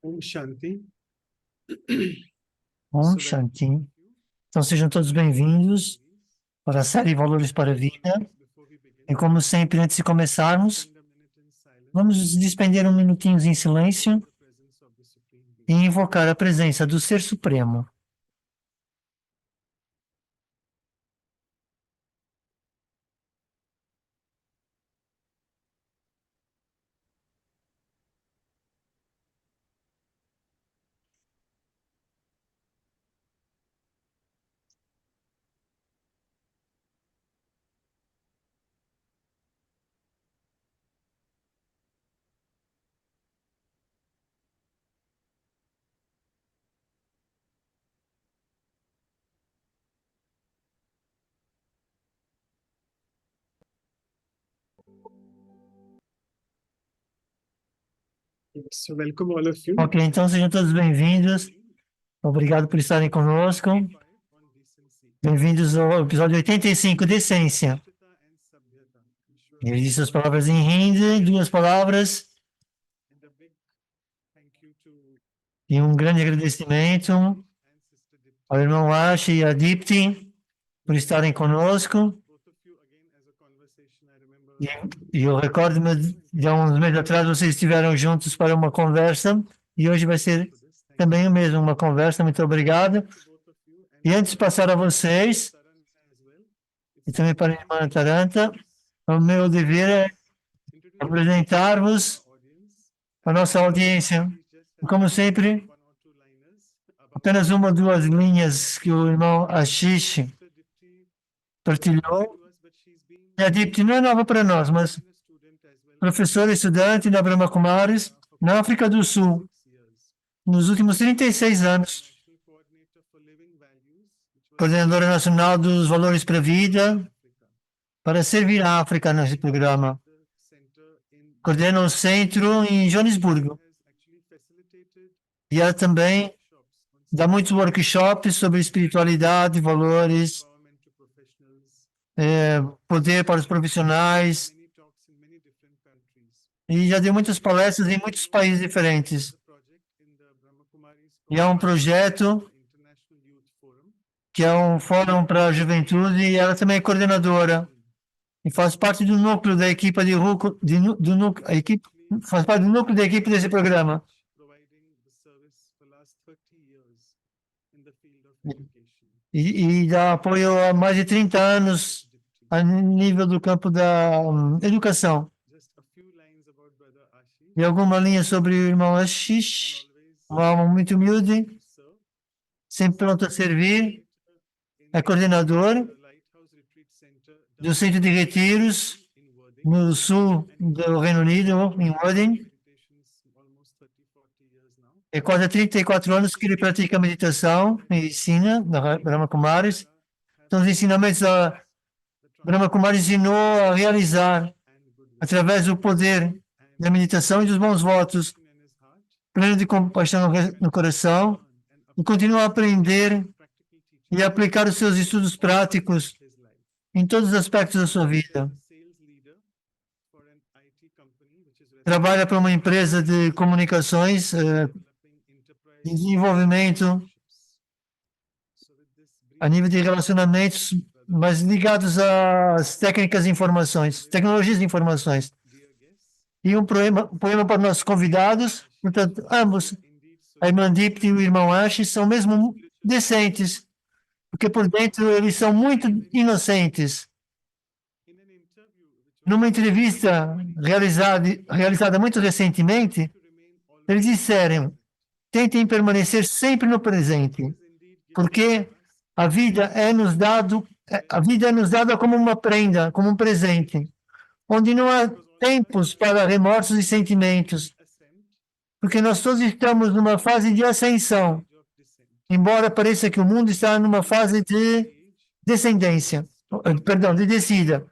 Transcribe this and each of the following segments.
Om Shanti. Om Shanti. Então sejam todos bem-vindos para a série Valores para a Vida. E como sempre, antes de começarmos, vamos despender um minutinho em silêncio e invocar a presença do Ser Supremo. So welcome all of you. Ok, então sejam todos bem-vindos. Obrigado por estarem conosco. Bem-vindos ao episódio 85 de Essência. Ele disse as palavras em Hindi, duas palavras. E um grande agradecimento ao irmão Ashi e a Dipti por estarem conosco. E eu recordo-me de há uns meses atrás vocês estiveram juntos para uma conversa e hoje vai ser também o mesmo, uma conversa. Muito obrigado. E antes de passar a vocês, e também para a irmã Taranta, o meu dever é apresentar-vos a nossa audiência. Como sempre, apenas uma ou duas linhas que o irmão Ashish partilhou. E a Dipti não é nova para nós, mas professor e estudante da Brahma Kumaris, na África do Sul, nos últimos 36 anos, coordenadora nacional dos Valores para a Vida, para servir a África nesse programa. Coordena o centro em Joanesburgo. E ela também dá muitos workshops sobre espiritualidade, valores, poder para os profissionais. E já deu muitas palestras em muitos países diferentes. E é um projeto que é um fórum para a juventude e ela também é coordenadora. E faz parte do núcleo da equipe faz parte do núcleo da equipe desse programa. E dá apoio há mais de 30 anos a nível do campo da educação. E alguma linha sobre o irmão Ashish, uma alma muito humilde, sempre pronto a servir, é coordenador do Centro de Retiros no sul do Reino Unido, em Worthing. É quase há 34 anos que ele pratica meditação e ensina na Brahma Kumaris. Então, os ensinamentos da Brahma Kumaris ensinou a realizar, através do poder da meditação e dos bons votos, pleno de compaixão no coração, e continua a aprender e aplicar os seus estudos práticos em todos os aspectos da sua vida. Trabalha para uma empresa de comunicações, de desenvolvimento a nível de relacionamentos, mas ligados às técnicas de informações, tecnologias de informações. E um poema para nossos convidados, portanto, ambos, a irmã Dipti e o irmão Ashi, são mesmo decentes, porque por dentro eles são muito inocentes. Numa entrevista realizada muito recentemente, eles disseram: tentem permanecer sempre no presente, porque a vida é nos dada como uma prenda, como um presente, onde não há tempos para remorsos e sentimentos, porque nós todos estamos numa fase de ascensão, embora pareça que o mundo está numa fase de descendência, perdão, de descida.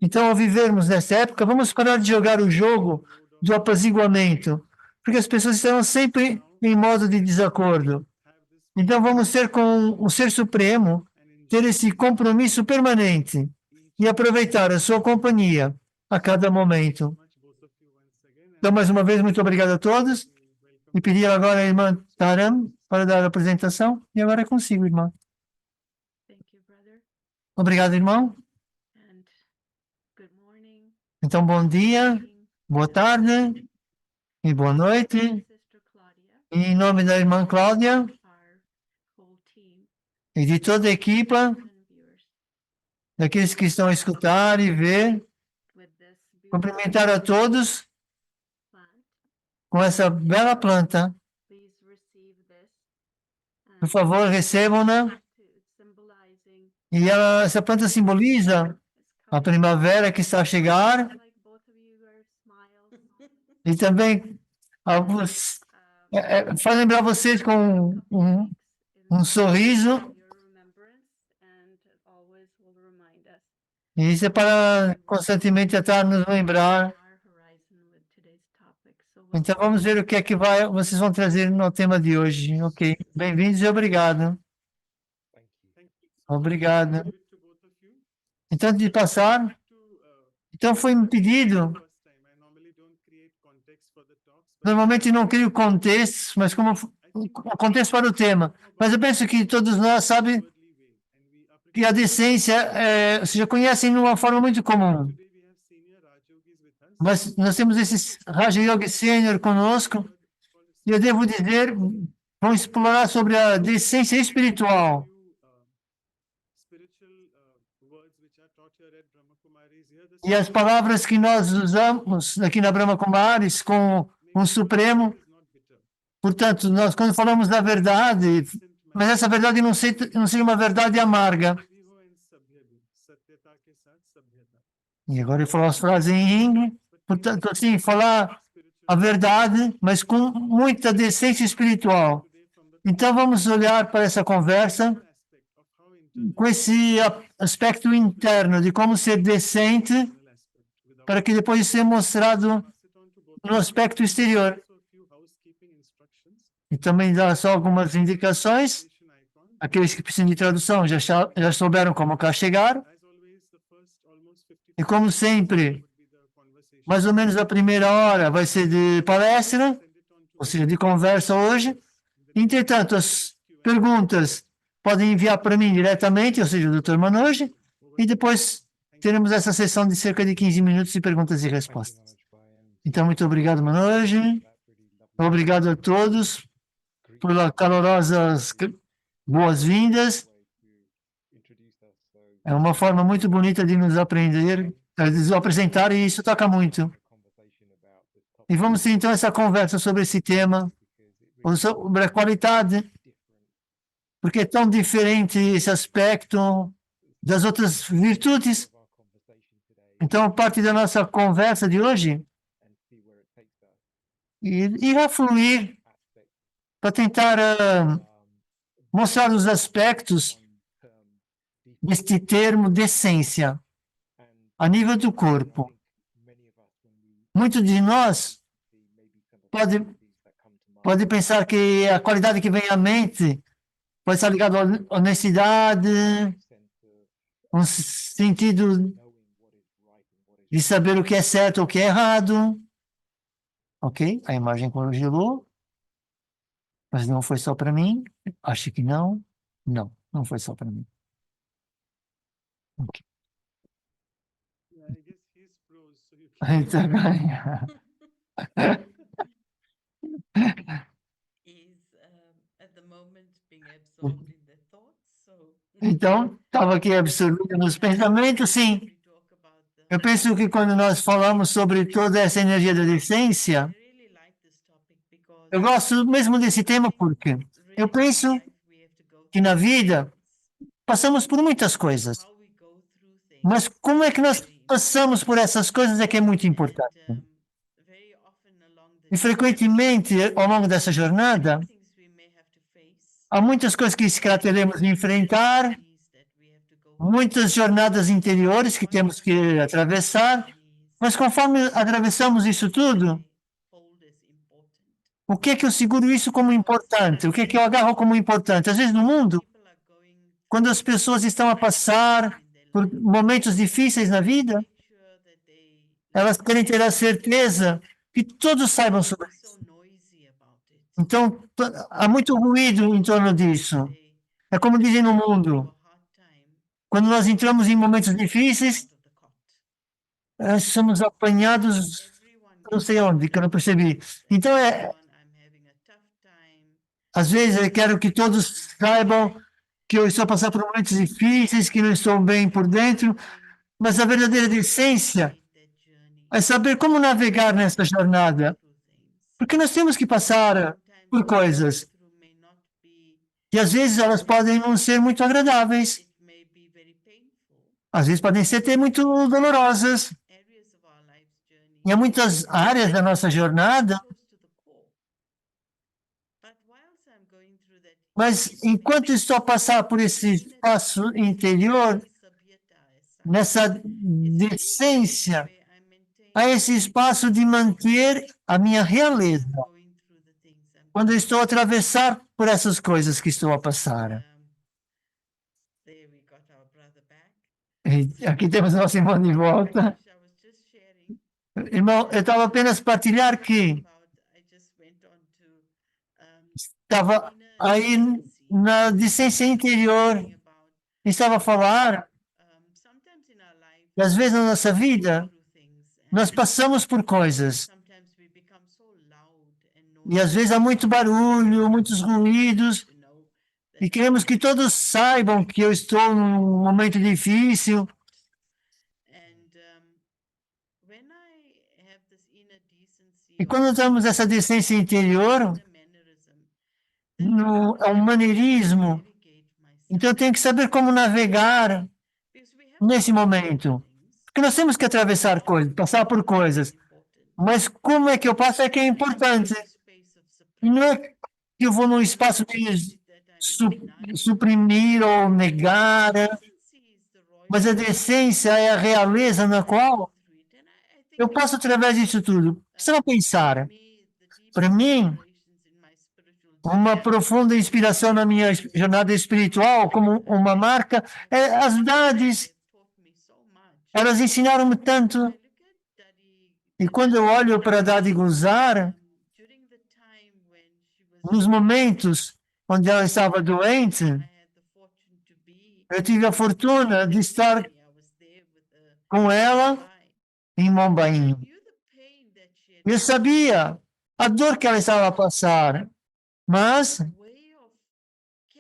Então, ao vivermos nessa época, vamos parar de jogar o jogo do apaziguamento, porque as pessoas estão sempre em modo de desacordo. Então, vamos ter com o Ser Supremo, ter esse compromisso permanente e aproveitar a sua companhia a cada momento. Então, mais uma vez, muito obrigado a todos E pedir agora à irmã Taram para dar a apresentação. E agora é consigo, irmã. Obrigado, irmão. Então, bom dia, boa tarde e boa noite. Em nome da irmã Cláudia e de toda a equipa, daqueles que estão a escutar e ver, cumprimentar a todos com essa bela planta. Por favor, recebam-na. E essa planta simboliza a primavera que está a chegar e também faz lembrar vocês com um sorriso. E isso é para constantemente tentar nos lembrar. Então vamos ver o que é que vocês vão trazer no tema de hoje. Ok. Bem-vindos e obrigado. Obrigado. Então, antes de passar, então foi me pedido. Normalmente não crio contextos, mas como contexto para o tema. Mas eu penso que todos nós sabem que a decência vocês já conhecem de uma forma muito comum. Mas nós temos esse Raja Yogi Senior conosco, e eu devo dizer, vamos explorar sobre a decência espiritual. E as palavras que nós usamos aqui na Brahma Kumaris com o Supremo, portanto, nós quando falamos da verdade, mas essa verdade não seja uma verdade amarga. E agora eu falo as frases em inglês, portanto, assim, falar a verdade, mas com muita decência espiritual. Então, vamos olhar para essa conversa com esse aspecto interno de como ser decente para que depois seja mostrado no aspecto exterior. E também dá só algumas indicações. Aqueles que precisam de tradução já souberam como cá chegar. E como sempre, mais ou menos a primeira hora vai ser de palestra, ou seja, de conversa hoje. Entretanto, as perguntas podem enviar para mim diretamente, ou seja, o Dr. Manoj, e depois teremos essa sessão de cerca de 15 minutos de perguntas e respostas. Então, muito obrigado, Manoj. Obrigado a todos por calorosas boas-vindas. É uma forma muito bonita de nos aprender, de nos apresentar, e isso toca muito. E vamos ter, então, essa conversa sobre esse tema, sobre a qualidade, porque é tão diferente esse aspecto das outras virtudes. Então, parte da nossa conversa de hoje irá fluir para tentar mostrar os aspectos deste termo decência a nível do corpo. Muitos de nós pode pensar que a qualidade que vem à mente pode estar ligada à honestidade, um sentido de saber o que é certo ou o que é errado. Ok, a imagem congelou, mas não foi só para mim. Acho que não. Não foi só para mim. Ok. Então, então, estava aqui absorvido nos pensamentos, sim. Eu penso que quando nós falamos sobre toda essa energia da decência, eu gosto mesmo desse tema porque eu penso que na vida passamos por muitas coisas, mas como é que nós passamos por essas coisas é que é muito importante. E frequentemente, ao longo dessa jornada, há muitas coisas que se teremos de enfrentar, muitas jornadas interiores que temos que atravessar, mas conforme atravessamos isso tudo, o que é que eu seguro isso como importante? O que é que eu agarro como importante? Às vezes no mundo, quando as pessoas estão a passar por momentos difíceis na vida, elas querem ter a certeza que todos saibam sobre isso. Então, há muito ruído em torno disso. É como dizem no mundo, quando nós entramos em momentos difíceis, somos apanhados, não sei onde, que eu não percebi. Então, às vezes eu quero que todos saibam que eu estou passando por momentos difíceis, que não estou bem por dentro, mas a verdadeira essência é saber como navegar nessa jornada, porque nós temos que passar por coisas, e às vezes elas podem não ser muito agradáveis, às vezes podem ser até muito dolorosas, e há muitas áreas da nossa jornada, mas enquanto estou a passar por esse espaço interior, nessa decência, há esse espaço de manter a minha realeza, quando eu estou a atravessar por essas coisas que estou a passar. E aqui temos nosso irmão de volta. Irmão, eu estava apenas a partilhar que estava aí na decência interior, estava a falar que às vezes na nossa vida nós passamos por coisas e às vezes há muito barulho, muitos ruídos e queremos que todos saibam que eu estou num momento difícil. E quando temos essa decência interior, é um maneirismo. Então eu tenho que saber como navegar nesse momento. Porque nós temos que atravessar coisas, passar por coisas. Mas como é que eu passo é que é importante. E não é que eu vou num espaço de suprimir ou negar, mas a decência é a realeza na qual eu passo através disso tudo. Só pensar. Para mim, uma profunda inspiração na minha jornada espiritual, como uma marca, é as Dades. Elas ensinaram-me tanto. E quando eu olho para Dadi Guzar, nos momentos onde ela estava doente, eu tive a fortuna de estar com ela em Mumbai. Eu sabia a dor que ela estava a passar, mas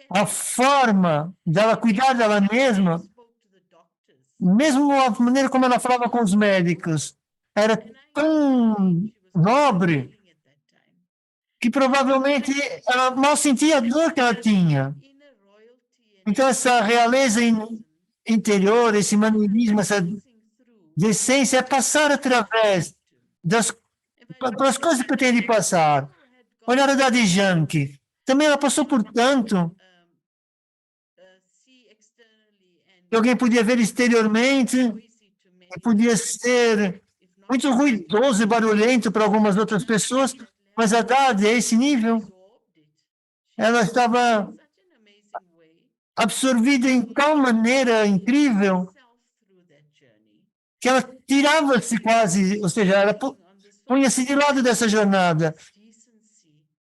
a forma dela cuidar dela mesma, mesmo a maneira como ela falava com os médicos, era tão nobre que provavelmente ela mal sentia a dor que ela tinha. Então, essa realeza interior, esse maneirismo, essa decência é passar através das coisas que eu tenho de passar. Olhar a Daddy Yankee. Também ela passou por tanto que alguém podia ver exteriormente e podia ser muito ruidoso e barulhento para algumas outras pessoas, mas a Dadi, a esse nível, ela estava absorvida em tal maneira incrível que ela tirava-se quase, ou seja, ela punha-se de lado dessa jornada.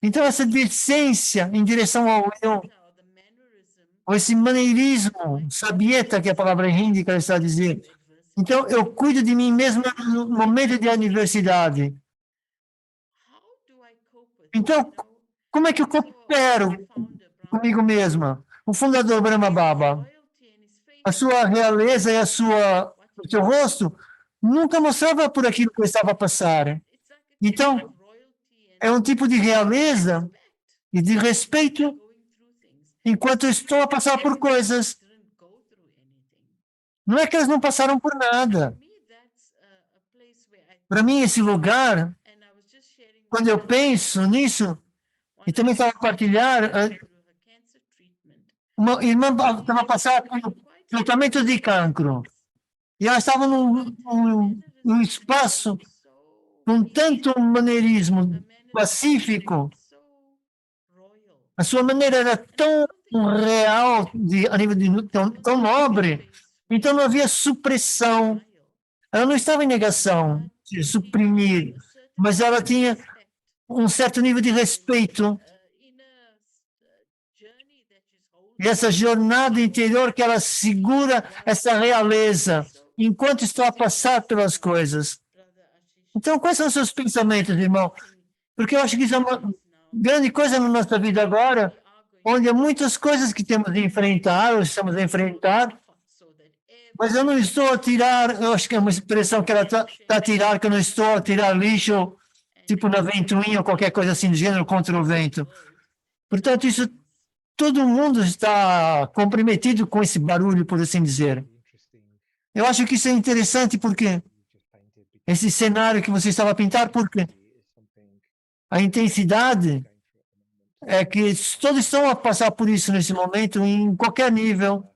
Então, essa decência em direção ao eu, ou esse maneirismo, sabieta, que é a palavra hindi que ela está a dizer. Então, eu cuido de mim mesmo no momento de adversidade. Então, como é que eu coopero comigo mesma? O fundador Brahma Baba, a sua realeza e o seu rosto nunca mostrava por aquilo que eu estava a passar. Então, é um tipo de realeza e de respeito enquanto eu estou a passar por coisas. Não é que eles não passaram por nada. Para mim, esse lugar, quando eu penso nisso, e também estava a partilhar, uma irmã estava a passar por tratamento de cancro. E ela estava num espaço com tanto maneirismo pacífico. A sua maneira era tão real, a nível tão nobre. Então não havia supressão. Ela não estava em negação, de suprimir, mas ela tinha um certo nível de respeito. E essa jornada interior que ela segura essa realeza enquanto está a passar pelas coisas. Então, quais são os seus pensamentos, irmão? Porque eu acho que isso é uma grande coisa na nossa vida agora, onde há muitas coisas que temos de enfrentar, ou estamos a enfrentar, mas eu não estou a tirar, eu acho que é uma expressão que ela está a tirar, que eu não estou a tirar lixo, tipo na ventoinha ou qualquer coisa assim do gênero contra o vento. Portanto, isso, todo mundo está comprometido com esse barulho, por assim dizer. Eu acho que isso é interessante porque esse cenário que você estava a pintar, porque a intensidade é que todos estão a passar por isso nesse momento, em qualquer nível.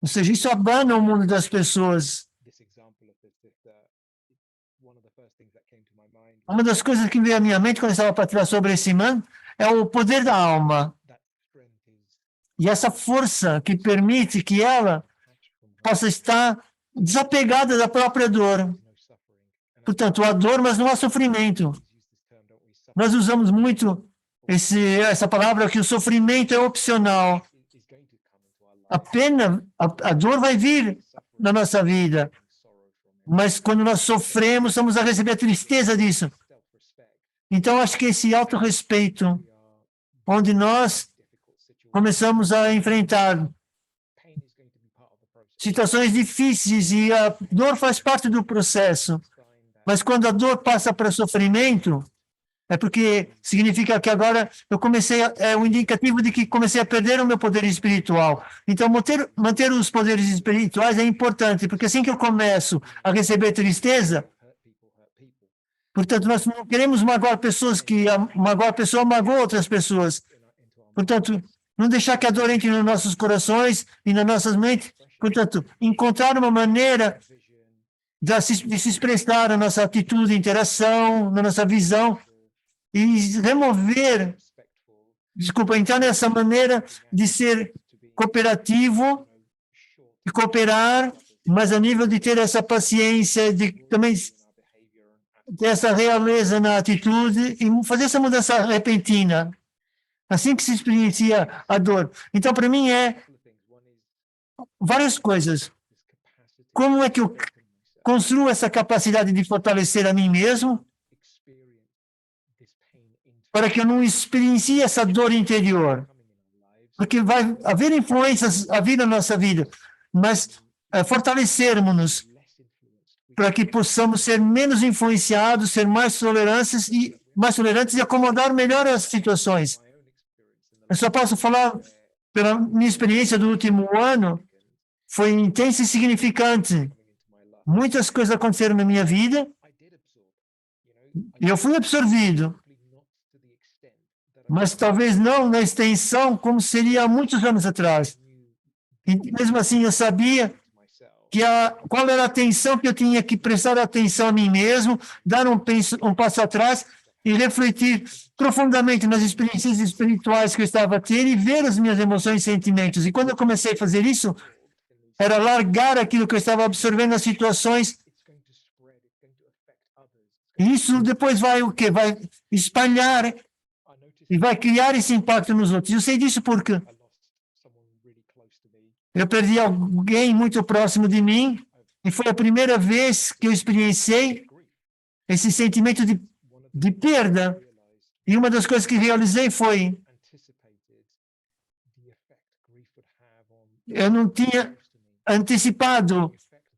Ou seja, isso abana o mundo das pessoas. Uma das coisas que veio à minha mente quando eu estava para tirar sobre esse imã é o poder da alma. E essa força que permite que ela possa estar desapegada da própria dor. Portanto, há dor, mas não há sofrimento. Nós usamos muito essa palavra que o sofrimento é opcional. A pena, a dor vai vir na nossa vida, mas quando nós sofremos, estamos a receber a tristeza disso. Então, acho que esse autorrespeito, onde nós começamos a enfrentar situações difíceis e a dor faz parte do processo, mas quando a dor passa para sofrimento, é porque significa que agora eu comecei, é um indicativo de que comecei a perder o meu poder espiritual. Então, manter os poderes espirituais é importante, porque assim que eu começo a receber tristeza, portanto, nós não queremos magoar pessoas, que magoar a pessoa magoa outras pessoas. Portanto, não deixar que a dor entre nos nossos corações e nas nossas mentes. Portanto, encontrar uma maneira de se expressar na nossa atitude, interação, na nossa visão, e remover, desculpa, entrar nessa maneira de ser cooperativo, de cooperar, mas a nível de ter essa paciência, de também ter essa realeza na atitude e fazer essa mudança repentina, assim que se experiencia a dor. Então, para mim, é várias coisas. Como é que eu construo essa capacidade de fortalecer a mim mesmo, para que eu não experiencie essa dor interior? Porque vai haver influências a vir na nossa vida, mas fortalecermos-nos para que possamos ser menos influenciados, ser mais tolerantes e acomodar melhor as situações. Eu só posso falar pela minha experiência do último ano, foi intensa e significante. Muitas coisas aconteceram na minha vida e eu fui absorvido, mas talvez não na extensão como seria há muitos anos atrás. E mesmo assim, eu sabia que qual era a atenção que eu tinha que prestar atenção a mim mesmo, dar um passo atrás e refletir profundamente nas experiências espirituais que eu estava a ter e ver as minhas emoções e sentimentos. E quando eu comecei a fazer isso, era largar aquilo que eu estava absorvendo nas situações. E isso depois vai o quê? Vai espalhar e vai criar esse impacto nos outros. Eu sei disso porque eu perdi alguém muito próximo de mim e foi a primeira vez que eu experienciei esse sentimento de perda. E uma das coisas que realizei foi eu não tinha antecipado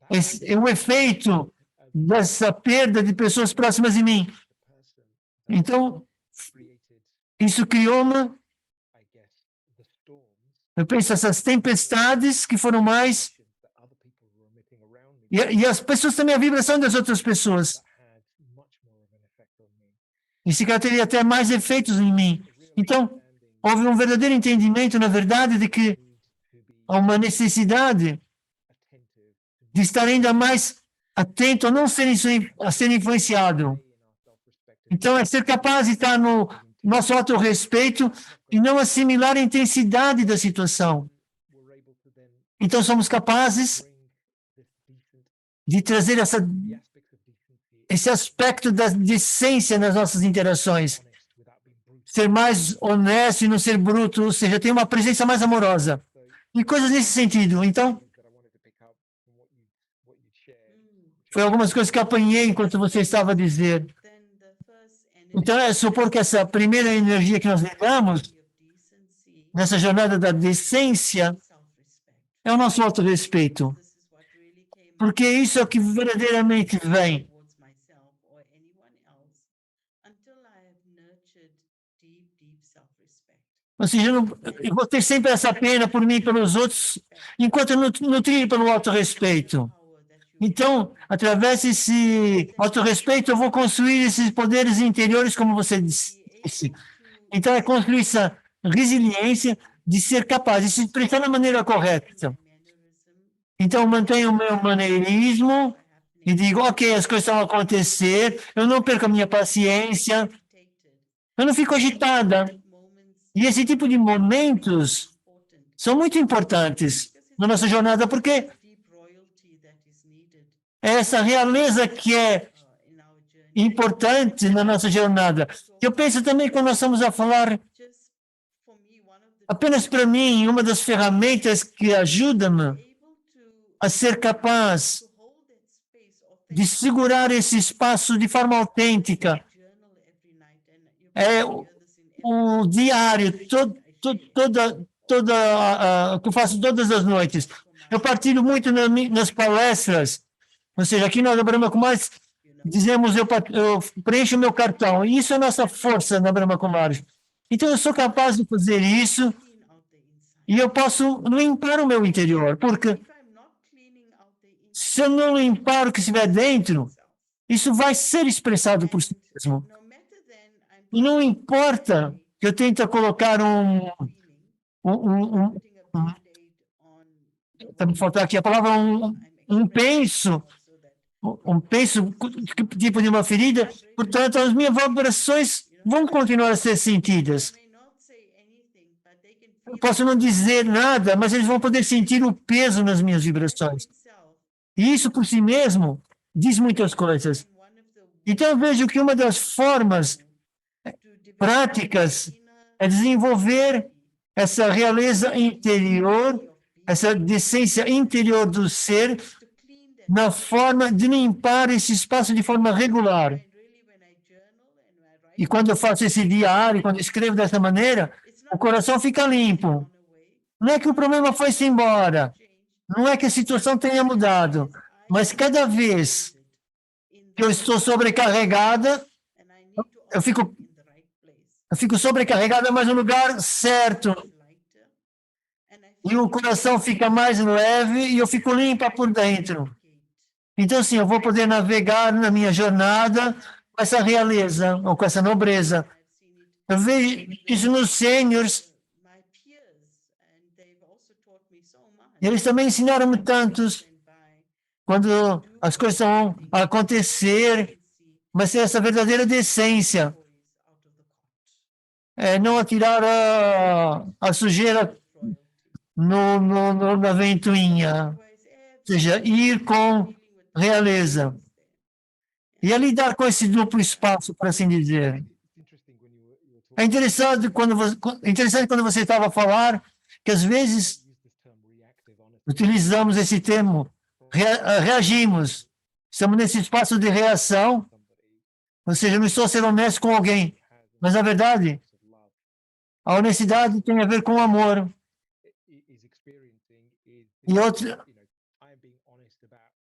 o efeito dessa perda de pessoas próximas de mim. Então, isso criou eu penso, essas tempestades que foram mais. E as pessoas também, a vibração das outras pessoas. Esse cara teria até mais efeitos em mim. Então, houve um verdadeiro entendimento, na verdade, de que há uma necessidade de estar ainda mais atento a não ser influenciado. Então, é ser capaz de estar no nosso autorrespeito e não assimilar a intensidade da situação. Então, somos capazes de trazer esse aspecto da decência nas nossas interações. Ser mais honesto e não ser bruto, ou seja, ter uma presença mais amorosa. E coisas nesse sentido. Então, foi algumas coisas que eu apanhei enquanto você estava a dizer. Então, é supor que essa primeira energia que nós ligamos, nessa jornada da decência, é o nosso autorrespeito. Porque isso é o que verdadeiramente vem. Ou seja, eu vou ter sempre essa pena por mim e pelos outros, enquanto eu nutrir pelo autorrespeito. Então, através desse autorrespeito, eu vou construir esses poderes interiores, como você disse. Então, é construir essa resiliência de ser capaz de se expressar da maneira correta. Então, eu mantenho o meu maneirismo e digo, ok, as coisas vão acontecer, eu não perco a minha paciência, eu não fico agitada. E esse tipo de momentos são muito importantes na nossa jornada, porque é essa realeza que é importante na nossa jornada. Eu penso também quando nós estamos a falar, apenas para mim, uma das ferramentas que ajuda-me a ser capaz de segurar esse espaço de forma autêntica é o diário, que eu faço todas as noites. Eu partilho muito nas palestras, ou seja, aqui na Brahma Kumaris dizemos eu preencho o meu cartão, e isso é a nossa força na Brahma Kumaris. Então eu sou capaz de fazer isso e eu posso limpar o meu interior, porque se eu não limpar o que estiver dentro, isso vai ser expressado por si mesmo. E não importa que eu tente colocar tá me faltando aqui a palavra, um penso tipo de uma ferida, portanto, as minhas vibrações vão continuar a ser sentidas. Eu posso não dizer nada, mas eles vão poder sentir o peso nas minhas vibrações. E isso, por si mesmo, diz muitas coisas. Então, eu vejo que uma das formas práticas é desenvolver essa realeza interior, essa decência interior do ser, na forma de limpar esse espaço de forma regular. E quando eu faço esse diário, quando eu escrevo dessa maneira, o coração fica limpo. Não é que o problema foi-se embora, não é que a situação tenha mudado, mas cada vez que eu estou sobrecarregada, eu fico sobrecarregada, mas no lugar certo. E o coração fica mais leve e eu fico limpa por dentro. Então, assim, eu vou poder navegar na minha jornada com essa realeza, ou com essa nobreza. Eu vejo isso nos sêniors. Eles também ensinaram-me tantos quando as coisas vão acontecer, mas ter essa verdadeira decência. Não atirar a sujeira na ventoinha. Ou seja, ir com realeza. E a lidar com esse duplo espaço, por assim dizer. É interessante quando você estava a falar que às vezes utilizamos esse termo, reagimos, estamos nesse espaço de reação, ou seja, não estou sendo honesto com alguém, mas na verdade a honestidade tem a ver com o amor. E outra,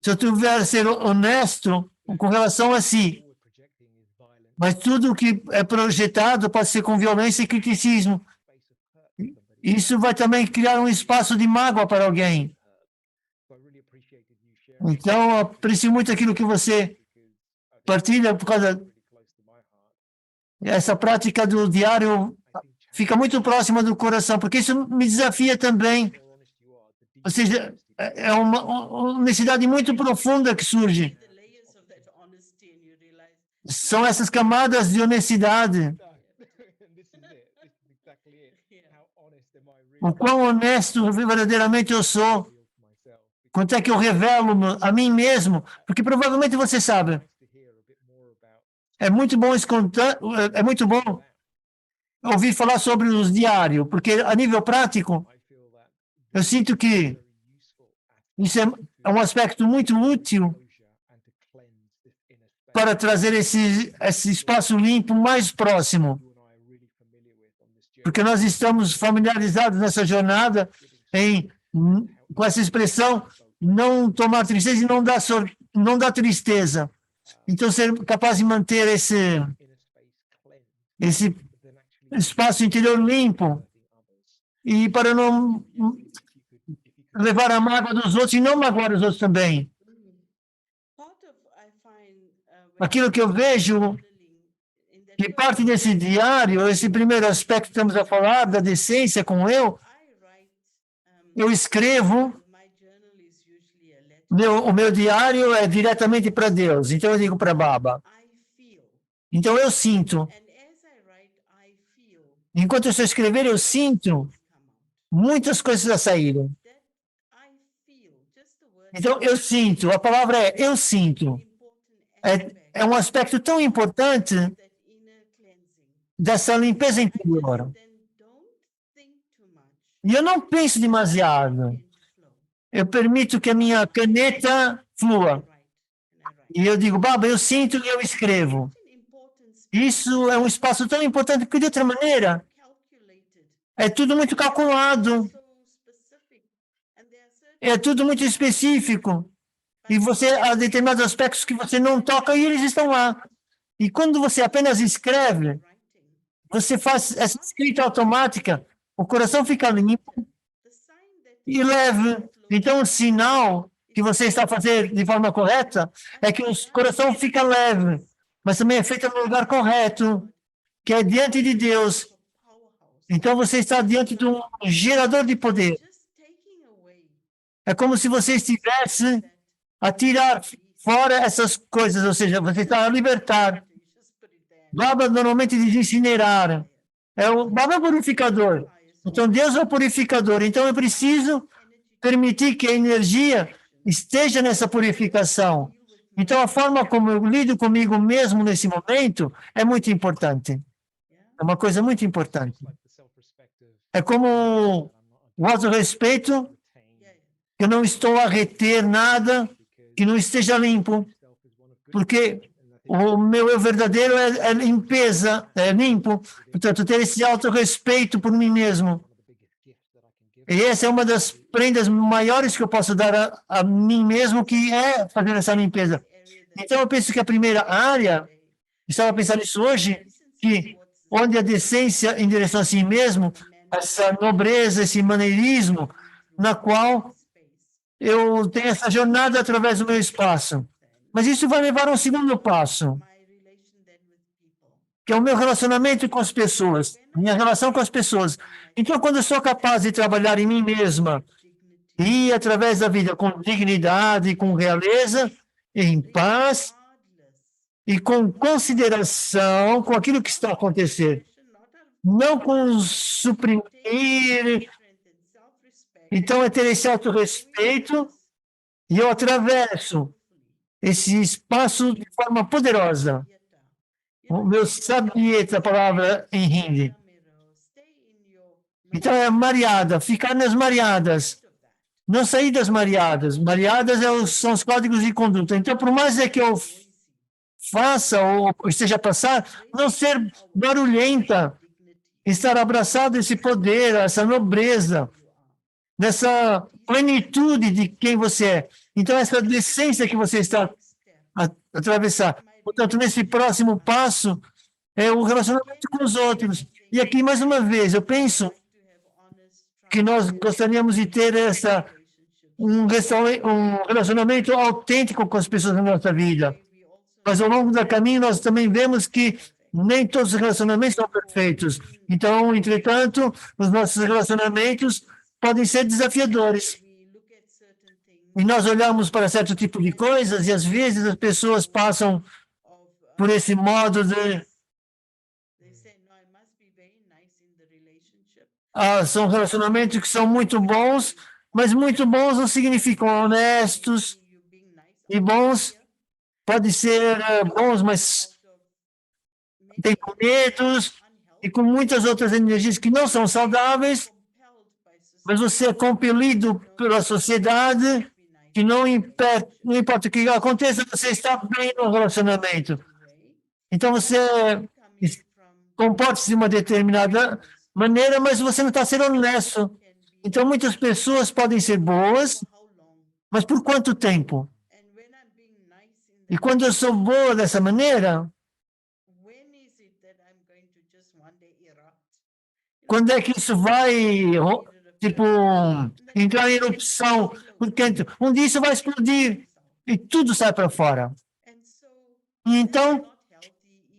se eu tiver a ser honesto com relação a si, mas tudo que é projetado pode ser com violência e criticismo. Isso vai também criar um espaço de mágoa para alguém. Então, eu aprecio muito aquilo que você partilha, por causa essa prática do diário fica muito próxima do coração, porque isso me desafia também. Ou seja, é uma honestidade muito profunda que surge. São essas camadas de honestidade. O quão honesto verdadeiramente eu sou. Quanto é que eu revelo a mim mesmo. Porque provavelmente você sabe, É muito bom escutar, é muito bom ouvir falar sobre os diários, porque a nível prático, eu sinto que isso é um aspecto muito útil para trazer esse espaço limpo mais próximo, porque nós estamos familiarizados nessa jornada com essa expressão não tomar tristeza e não dar tristeza. Então, ser capaz de manter esse espaço interior limpo e para não levar a mágoa dos outros e não magoar os outros também. Aquilo que eu vejo que parte desse diário, esse primeiro aspecto que estamos a falar, da decência com eu escrevo, o meu diário é diretamente para Deus, então eu digo para Baba. Então eu sinto. Enquanto eu estou escrevendo, eu sinto muitas coisas a saírem. Então eu sinto, a palavra é eu sinto. É um aspecto tão importante dessa limpeza interior. E eu não penso demasiado. Eu permito que a minha caneta flua. E eu digo, Baba, eu sinto e eu escrevo. Isso é um espaço tão importante, porque de outra maneira, é tudo muito calculado. É tudo muito específico. E há determinados aspectos que você não toca e eles estão lá. E quando você apenas escreve, você faz essa escrita automática, o coração fica limpo e leve. Então, o sinal que você está fazendo de forma correta é que o coração fica leve, mas também é feito no lugar correto, que é diante de Deus. Então, você está diante de um gerador de poder. É como se você estivesse a tirar fora essas coisas, ou seja, você está a libertar. Baba normalmente diz incinerar. O Baba é o purificador. Então, Deus é o purificador. Então, eu preciso permitir que a energia esteja nessa purificação. Então, a forma como eu lido comigo mesmo nesse momento é muito importante. É uma coisa muito importante. É como o autorrespeito, que eu não estou a reter nada que não esteja limpo, porque o meu eu verdadeiro é limpeza, é limpo. Portanto, ter esse autorrespeito por mim mesmo. E essa é uma das prendas maiores que eu posso dar a mim mesmo, que é fazer essa limpeza. Então, eu penso que a primeira área, estava pensando nisso hoje, que onde a decência em direção a si mesmo, essa nobreza, esse maneirismo, na qual eu tenho essa jornada através do meu espaço. Mas isso vai levar a um segundo passo, que é o meu relacionamento com as pessoas, minha relação com as pessoas. Então, quando eu sou capaz de trabalhar em mim mesma e através da vida com dignidade, com realeza, em paz e com consideração com aquilo que está acontecendo, não com suprimir. Então, é ter esse autorrespeito e eu atravesso esse espaço de forma poderosa. O meu sabieta, a palavra em hindi. Então, é mariada, ficar nas mariadas, não sair das mariadas. Mariadas são os códigos de conduta. Então, por mais que eu faça ou esteja a passar, não ser barulhenta, estar abraçado a esse poder, a essa nobreza, nessa plenitude de quem você é. Então, essa decência que você está a atravessar. Portanto, nesse próximo passo, é o relacionamento com os outros. E aqui, mais uma vez, eu penso que nós gostaríamos de ter um relacionamento autêntico com as pessoas na nossa vida. Mas, ao longo do caminho, nós também vemos que nem todos os relacionamentos são perfeitos. Então, entretanto, os nossos relacionamentos podem ser desafiadores. E nós olhamos para certo tipo de coisas e, às vezes, as pessoas passam por esse modo de... são relacionamentos que são muito bons, mas muito bons não significam honestos. E bons pode ser bons, mas tem medos e com muitas outras energias que não são saudáveis, mas você é compelido pela sociedade que não importa o que aconteça, você está bem no relacionamento. Então você comporta-se de uma determinada maneira, mas você não está sendo honesto. Então muitas pessoas podem ser boas, mas por quanto tempo? E quando eu sou boa dessa maneira, quando é que isso vai, tipo, entrar em erupção? Porque um dia isso vai explodir e tudo sai para fora. E então,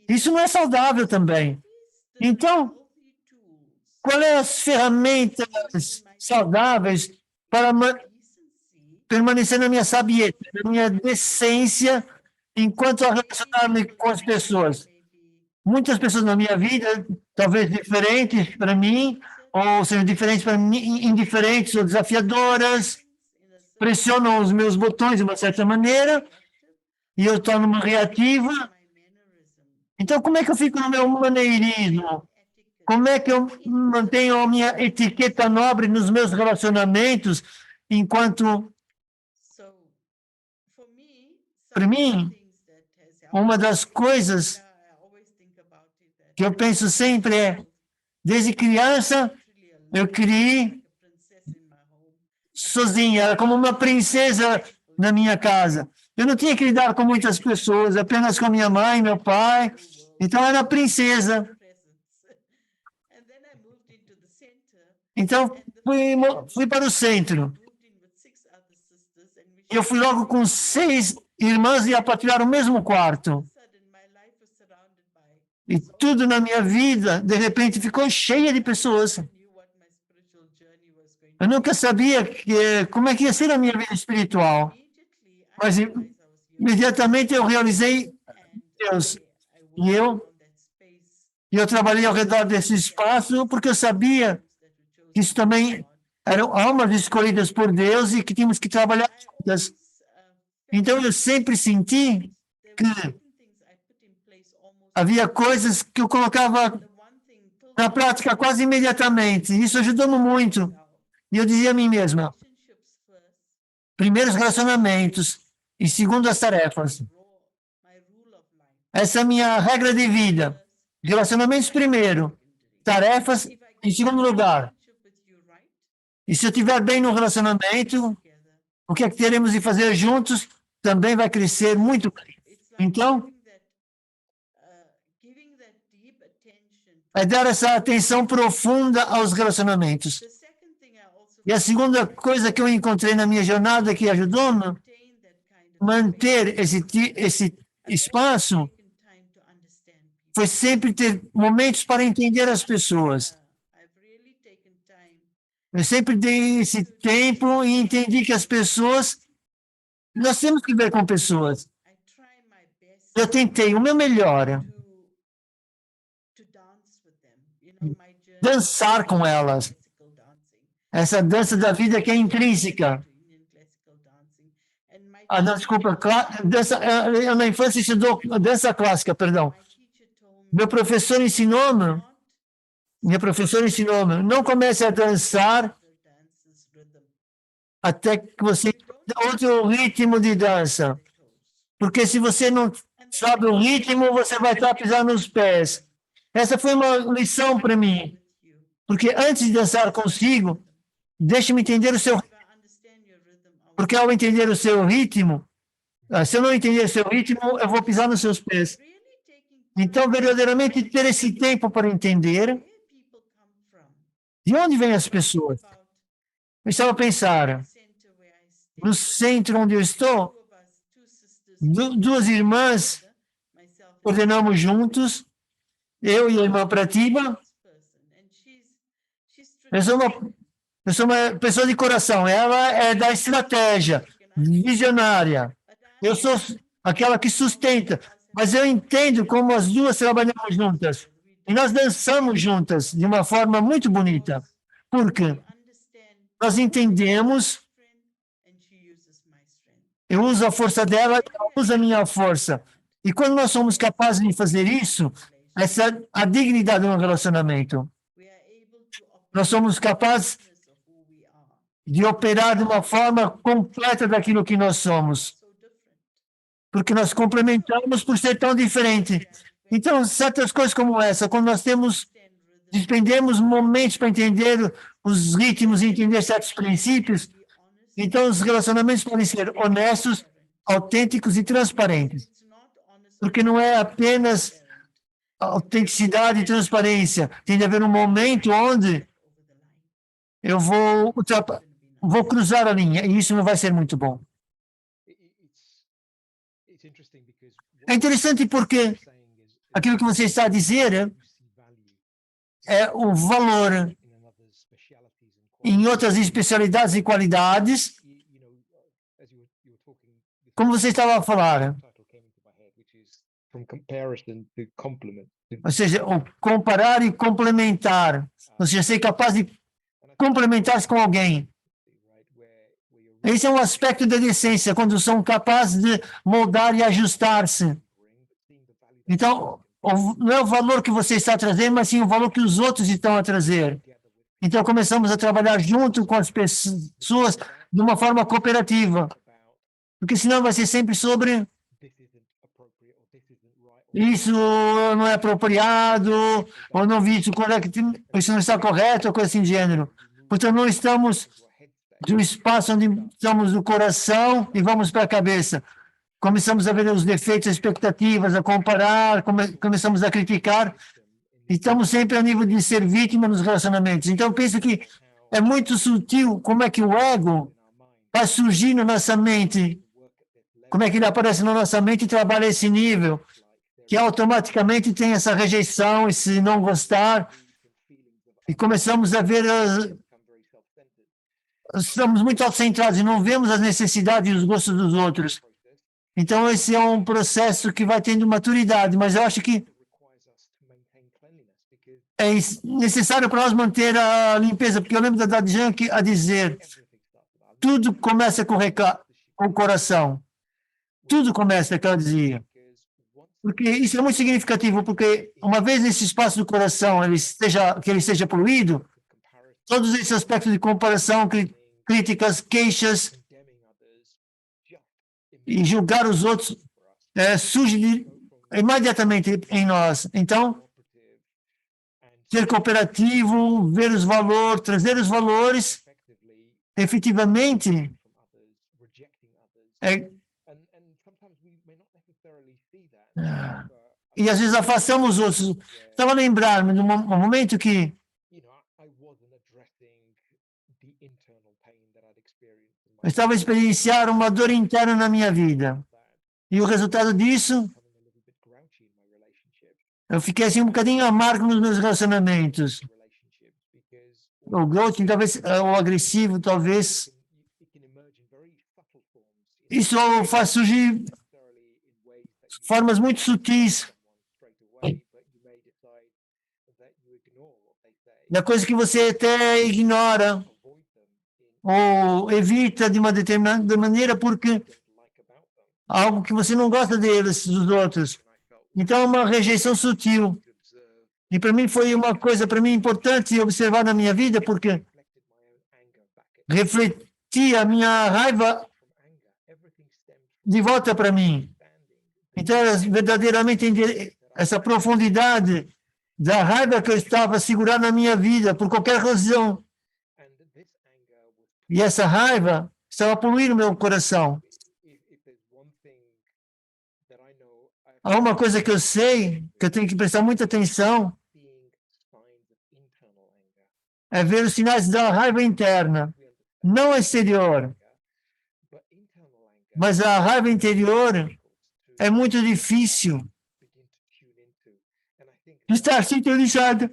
isso não é saudável também. Então, quais são as ferramentas saudáveis para permanecer na minha sabiedade, na minha decência, enquanto eu relacionar-me com as pessoas? Muitas pessoas na minha vida, talvez diferentes para mim, ou sejam diferentes para mim, indiferentes ou desafiadoras, pressionam os meus botões de uma certa maneira, e eu torno-me reativa. Então, como é que eu fico no meu maneirismo? Como é que eu mantenho a minha etiqueta nobre nos meus relacionamentos, enquanto, para mim, uma das coisas que eu penso sempre é, desde criança, eu criei sozinha, era como uma princesa na minha casa. Eu não tinha que lidar com muitas pessoas, apenas com minha mãe, meu pai. Então, eu era princesa. Então, fui para o centro. Eu fui logo com 6 irmãs e a partilhar o mesmo quarto. E tudo na minha vida, de repente, ficou cheia de pessoas. Eu nunca sabia como é que ia ser a minha vida espiritual. Mas imediatamente eu realizei Deus. E eu trabalhei ao redor desse espaço porque eu sabia que isso também eram almas escolhidas por Deus e que tínhamos que trabalhar juntas. Então eu sempre senti que havia coisas que eu colocava na prática quase imediatamente. Isso ajudou-me muito. E eu dizia a mim mesma, primeiro os relacionamentos e segundo as tarefas. Essa é a minha regra de vida. Relacionamentos primeiro, tarefas em segundo lugar. E se eu estiver bem no relacionamento, o que é que teremos de fazer juntos também vai crescer muito bem. Então, é dar essa atenção profunda aos relacionamentos. E a segunda coisa que eu encontrei na minha jornada que ajudou-me manter esse espaço foi sempre ter momentos para entender as pessoas. Eu sempre dei esse tempo e entendi que as pessoas, nós temos que ver com pessoas. Eu tentei o meu melhor, dançar com elas. Essa dança da vida que é intrínseca. Ah, não, desculpa, eu na infância estudou dança clássica, perdão. Minha professora ensinou-me, não comece a dançar até que você outro ritmo de dança. Porque se você não sabe o ritmo, você vai estar pisando nos pés. Essa foi uma lição para mim. Porque antes de dançar consigo, deixe-me entender o seu. Porque ao entender o seu ritmo, se eu não entender o seu ritmo, eu vou pisar nos seus pés. Então, verdadeiramente, ter esse tempo para entender de onde vêm as pessoas. Eu estava a pensar, no centro onde eu estou, 2 irmãs ordenamos juntos, eu e a irmã Pratiba. Eu sou uma pessoa de coração, ela é da estratégia, visionária. Eu sou aquela que sustenta, mas eu entendo como as duas trabalhamos juntas. E nós dançamos juntas de uma forma muito bonita. Porque nós entendemos, eu uso a força dela, ela usa a minha força. E quando nós somos capazes de fazer isso, essa a dignidade de um relacionamento. Nós somos capazes de operar de uma forma completa daquilo que nós somos, porque nós complementamos por ser tão diferente. Então, certas coisas como essa, quando nós despendemos momentos para entender os ritmos e entender certos princípios, então os relacionamentos podem ser honestos, autênticos e transparentes, porque não é apenas autenticidade e transparência, tem de haver um momento onde eu vou cruzar a linha, e isso não vai ser muito bom. É interessante porque aquilo que você está a dizer é o valor em outras especialidades e qualidades, como você estava a falar. Ou seja, o comparar e complementar. Ou seja, ser capaz de complementar-se com alguém. Esse é um aspecto da decência, quando são capazes de moldar e ajustar-se. Então, não é o valor que você está a trazer, mas sim o valor que os outros estão a trazer. Então, começamos a trabalhar junto com as pessoas de uma forma cooperativa. Porque senão vai ser sempre sobre isso não é apropriado, ou não vi isso correto, isso não está correto, ou coisa assim de gênero. Portanto, não estamos do espaço onde estamos no coração e vamos para a cabeça. Começamos a ver os defeitos, as expectativas, a comparar, começamos a criticar, e estamos sempre a nível de ser vítima nos relacionamentos. Então, eu penso que é muito sutil como é que o ego vai surgir na nossa mente, como é que ele aparece na nossa mente e trabalha esse nível, que automaticamente tem essa rejeição, esse não gostar, e começamos a ver, estamos muito autocentrados e não vemos as necessidades e os gostos dos outros. Então, esse é um processo que vai tendo maturidade, mas eu acho que é necessário para nós manter a limpeza, porque eu lembro da Dad Junk a dizer, tudo começa com o coração. Tudo começa, que ela dizia. Porque isso é muito significativo, porque uma vez nesse espaço do coração que ele esteja poluído, todos esses aspectos de comparação, críticas, queixas e julgar os outros surge imediatamente em nós. Então, ser cooperativo, ver os valores, trazer os valores, efetivamente, e às vezes afastamos os outros. Estava a lembrar-me de um momento que eu estava a experienciar uma dor interna na minha vida. E o resultado disso, eu fiquei assim um bocadinho amargo nos meus relacionamentos. O gloating, talvez, ou agressivo, talvez. Isso faz surgir formas muito sutis. Da coisa que você até ignora ou evita de uma determinada maneira porque algo que você não gosta deles, dos outros. Então, é uma rejeição sutil. E para mim foi uma coisa para mim importante observar na minha vida, porque refletia a minha raiva de volta para mim. Então, era verdadeiramente essa profundidade da raiva que eu estava a segurar na minha vida, por qualquer razão. E essa raiva estava poluindo meu coração. Há uma coisa que eu sei, que eu tenho que prestar muita atenção, é ver os sinais da raiva interna, não exterior. Mas a raiva interior é muito difícil de estar sintonizada,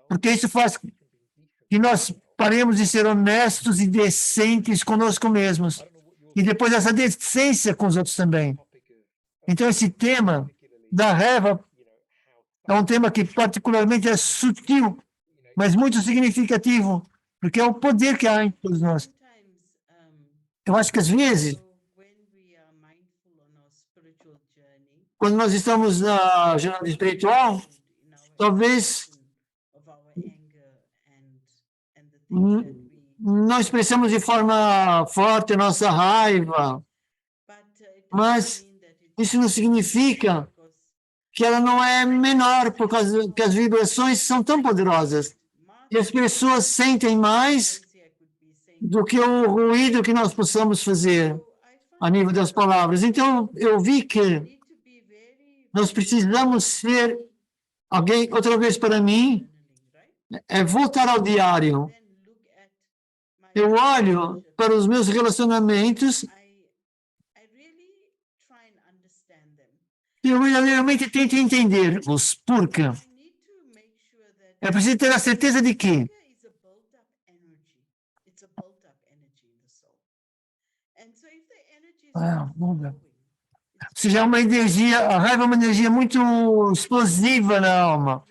porque isso faz que nós paremos de ser honestos e decentes conosco mesmos, e depois essa decência com os outros também. Então, esse tema da raiva é um tema que particularmente é sutil, mas muito significativo, porque é o poder que há em todos nós. Eu acho que às vezes, quando nós estamos na jornada espiritual, talvez não expressamos de forma forte a nossa raiva, mas isso não significa que ela não é menor, por causa que as vibrações são tão poderosas. E as pessoas sentem mais do que o ruído que nós possamos fazer a nível das palavras. Então, eu vi que nós precisamos ser alguém, outra vez para mim, é voltar ao diário. Eu olho para os meus relacionamentos e eu realmente tento entender-os. Por quê? É preciso ter a certeza de que ou seja, é uma energia, a raiva é uma energia muito explosiva na alma.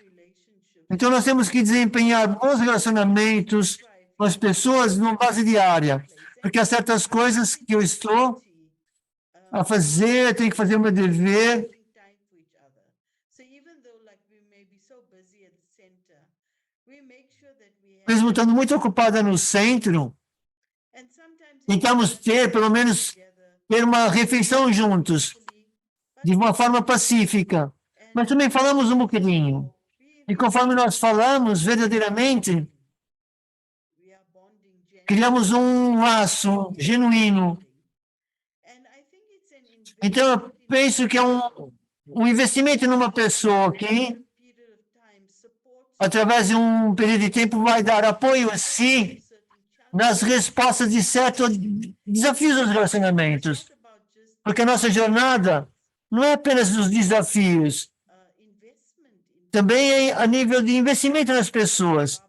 Então, nós temos que desempenhar bons relacionamentos com as pessoas numa base diária, porque há certas coisas que eu estou a fazer, tenho que fazer o meu dever. Mesmo estando muito ocupada no centro, tentamos ter, pelo menos, ter uma refeição juntos, de uma forma pacífica. Mas também falamos um bocadinho. E conforme nós falamos, verdadeiramente, criamos um laço genuíno. Então, eu penso que é um investimento numa pessoa que, através de um período de tempo, vai dar apoio a si nas respostas de certos desafios dos relacionamentos. Porque a nossa jornada não é apenas dos desafios, também é a nível de investimento nas pessoas.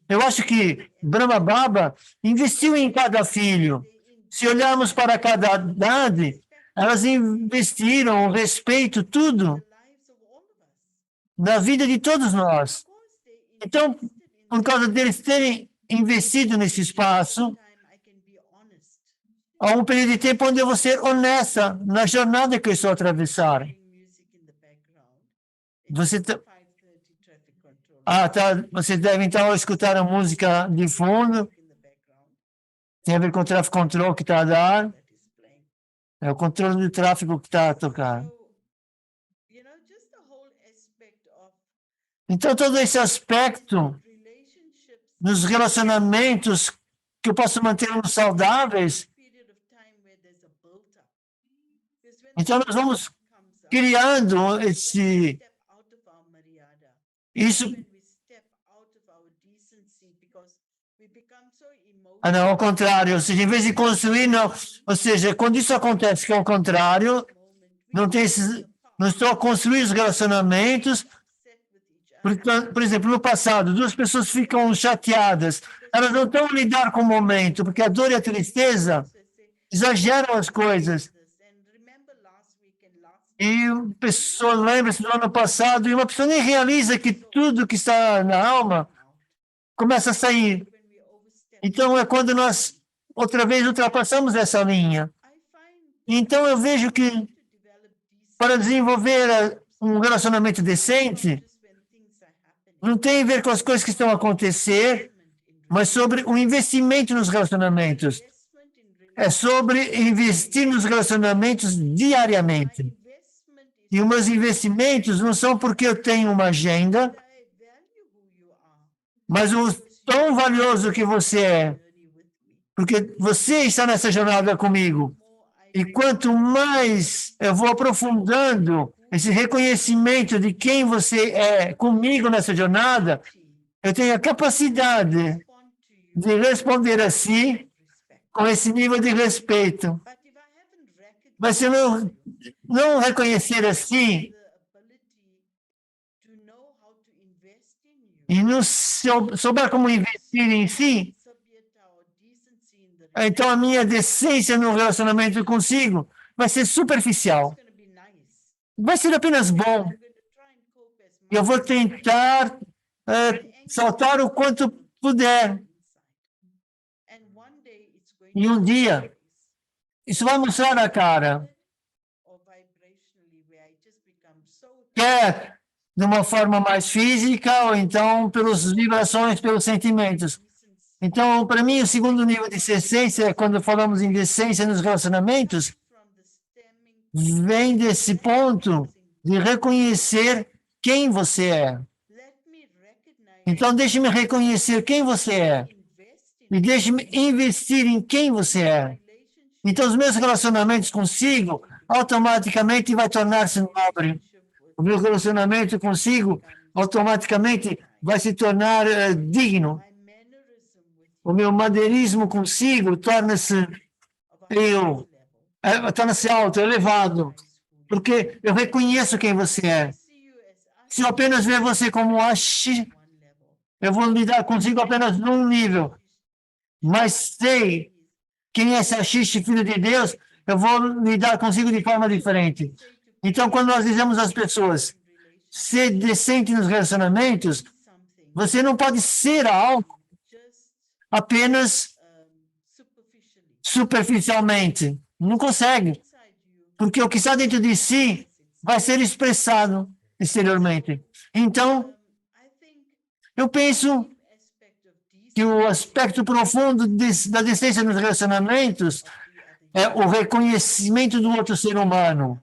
Eu acho que Brahma Baba investiu em cada filho. Se olharmos para cada idade, elas investiram o respeito, tudo, na vida de todos nós. Então, por causa deles terem investido nesse espaço, há um período de tempo onde eu vou ser honesta na jornada que eu estou a atravessar. Você você deve então escutar a música de fundo. Tem a ver com o tráfego control que está a dar. É o controle do tráfego que está a tocar. Então, todo esse aspecto nos relacionamentos que eu posso manter saudáveis. Então, nós vamos criando isso. Não, ao contrário, ou seja, em vez de construir, não, ou seja, quando isso acontece, que é o contrário, não estou a construir os relacionamentos, por exemplo, no passado, duas pessoas ficam chateadas, elas não estão a lidar com o momento, porque a dor e a tristeza exageram as coisas. E a pessoa lembra-se do ano passado e uma pessoa nem realiza que tudo que está na alma começa a sair. Então, é quando nós, outra vez, ultrapassamos essa linha. Então, eu vejo que para desenvolver um relacionamento decente, não tem a ver com as coisas que estão a acontecer, mas sobre o investimento nos relacionamentos. É sobre investir nos relacionamentos diariamente. E os meus investimentos não são porque eu tenho uma agenda, mas o tão valioso que você é, porque você está nessa jornada comigo. E quanto mais eu vou aprofundando esse reconhecimento de quem você é comigo nessa jornada, eu tenho a capacidade de responder a si com esse nível de respeito. Mas se eu não reconhecer assim e não souber como investir em si, então a minha decência no relacionamento consigo vai ser superficial. Vai ser apenas bom. Eu vou tentar saltar o quanto puder. E um dia, isso vai mostrar na cara. quer de uma forma mais física ou então pelas vibrações, pelos sentimentos. Então, para mim, o segundo nível de essência, quando falamos em essência nos relacionamentos, vem desse ponto de reconhecer quem você é. Então, deixe-me reconhecer quem você é e deixe-me investir em quem você é. Então, os meus relacionamentos consigo automaticamente vai tornar-se nobre. O meu relacionamento consigo automaticamente vai se tornar digno. O meu maneirismo consigo torna-se alto, elevado, porque eu reconheço quem você é. Se eu apenas ver você como Ashi, eu vou lidar consigo apenas num nível, mas sei quem é esse Ashish, filho de Deus, eu vou lidar consigo de forma diferente. Então, quando nós dizemos às pessoas, ser decente nos relacionamentos, você não pode ser algo apenas superficialmente. Não consegue. Porque o que está dentro de si vai ser expressado exteriormente. Então, eu penso que o aspecto profundo da decência nos relacionamentos é o reconhecimento do outro ser humano,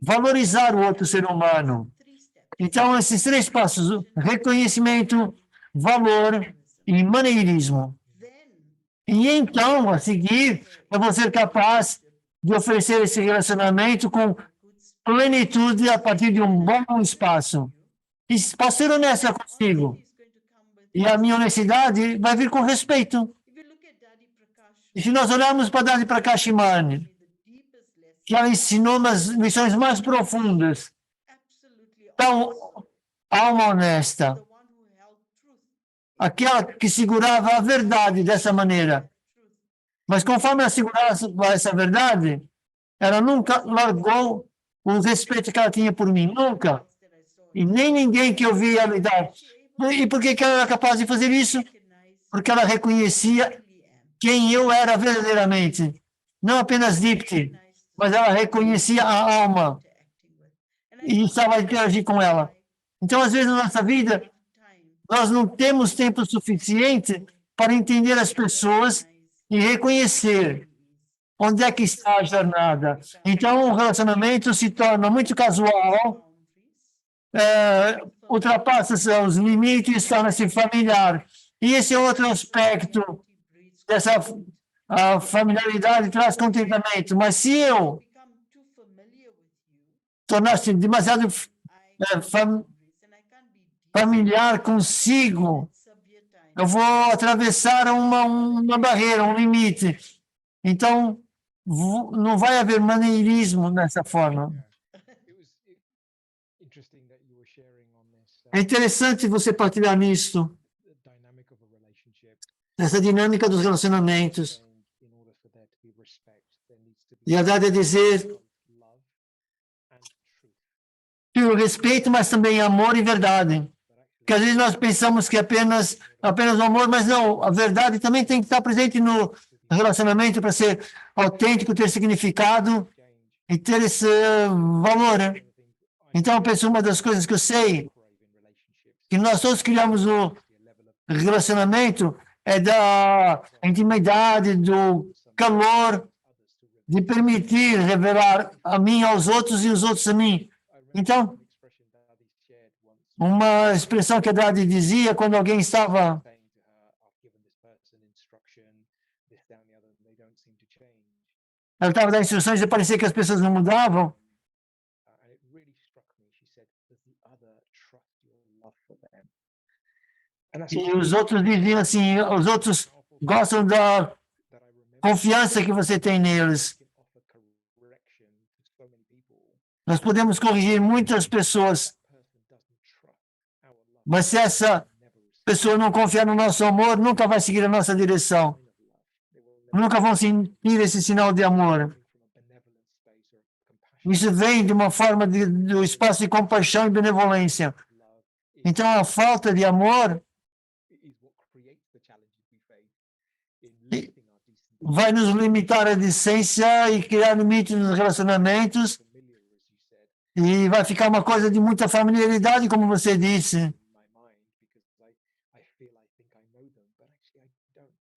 valorizar o outro ser humano. Então, esses três passos, reconhecimento, valor e maneirismo. E então, a seguir, eu vou ser capaz de oferecer esse relacionamento com plenitude a partir de um bom espaço. E posso ser honesta consigo. E a minha honestidade vai vir com respeito. E se nós olharmos para Dadi Prakashimani, que ela ensinou nas lições mais profundas, então, alma honesta, aquela que segurava a verdade dessa maneira. Mas conforme ela segurava essa verdade, ela nunca largou o respeito que ela tinha por mim, nunca. E nem ninguém que eu via lidar. E por que ela era capaz de fazer isso? Porque ela reconhecia quem eu era verdadeiramente. Não apenas Dipti, mas ela reconhecia a alma e estava a interagir com ela. Então, às vezes, na nossa vida, nós não temos tempo suficiente para entender as pessoas e reconhecer onde é que está a jornada. Então, o relacionamento se torna muito casual, ultrapassa os limites, torna-se familiar. E esse é outro aspecto dessa familiaridade traz contentamento. Mas se eu tornar-se demasiado familiar consigo, eu vou atravessar uma barreira, um limite. Então, não vai haver maneirismo nessa forma. É interessante você partilhar nisso, nessa dinâmica dos relacionamentos. E a verdade é dizer que o respeito, mas também amor e verdade. Porque às vezes nós pensamos que apenas o amor, mas não, a verdade também tem que estar presente no relacionamento para ser autêntico, ter significado e ter esse valor. Né? Então, eu penso uma das coisas que eu sei, que nós todos criamos o relacionamento, é da intimidade, do calor, de permitir revelar a mim aos outros e os outros a mim. Então, uma expressão que a Dadi dizia quando alguém estava ela estava dando instruções e parecia que as pessoas não mudavam. E os outros diziam assim, os outros gostam da confiança que você tem neles. Nós podemos corrigir muitas pessoas, mas se essa pessoa não confiar no nosso amor, nunca vai seguir a nossa direção. Nunca vão sentir esse sinal de amor. Isso vem de uma forma do espaço de compaixão e benevolência. Então, a falta de amor vai nos limitar a decência e criar limites nos relacionamentos E vai ficar uma coisa de muita familiaridade, como você disse.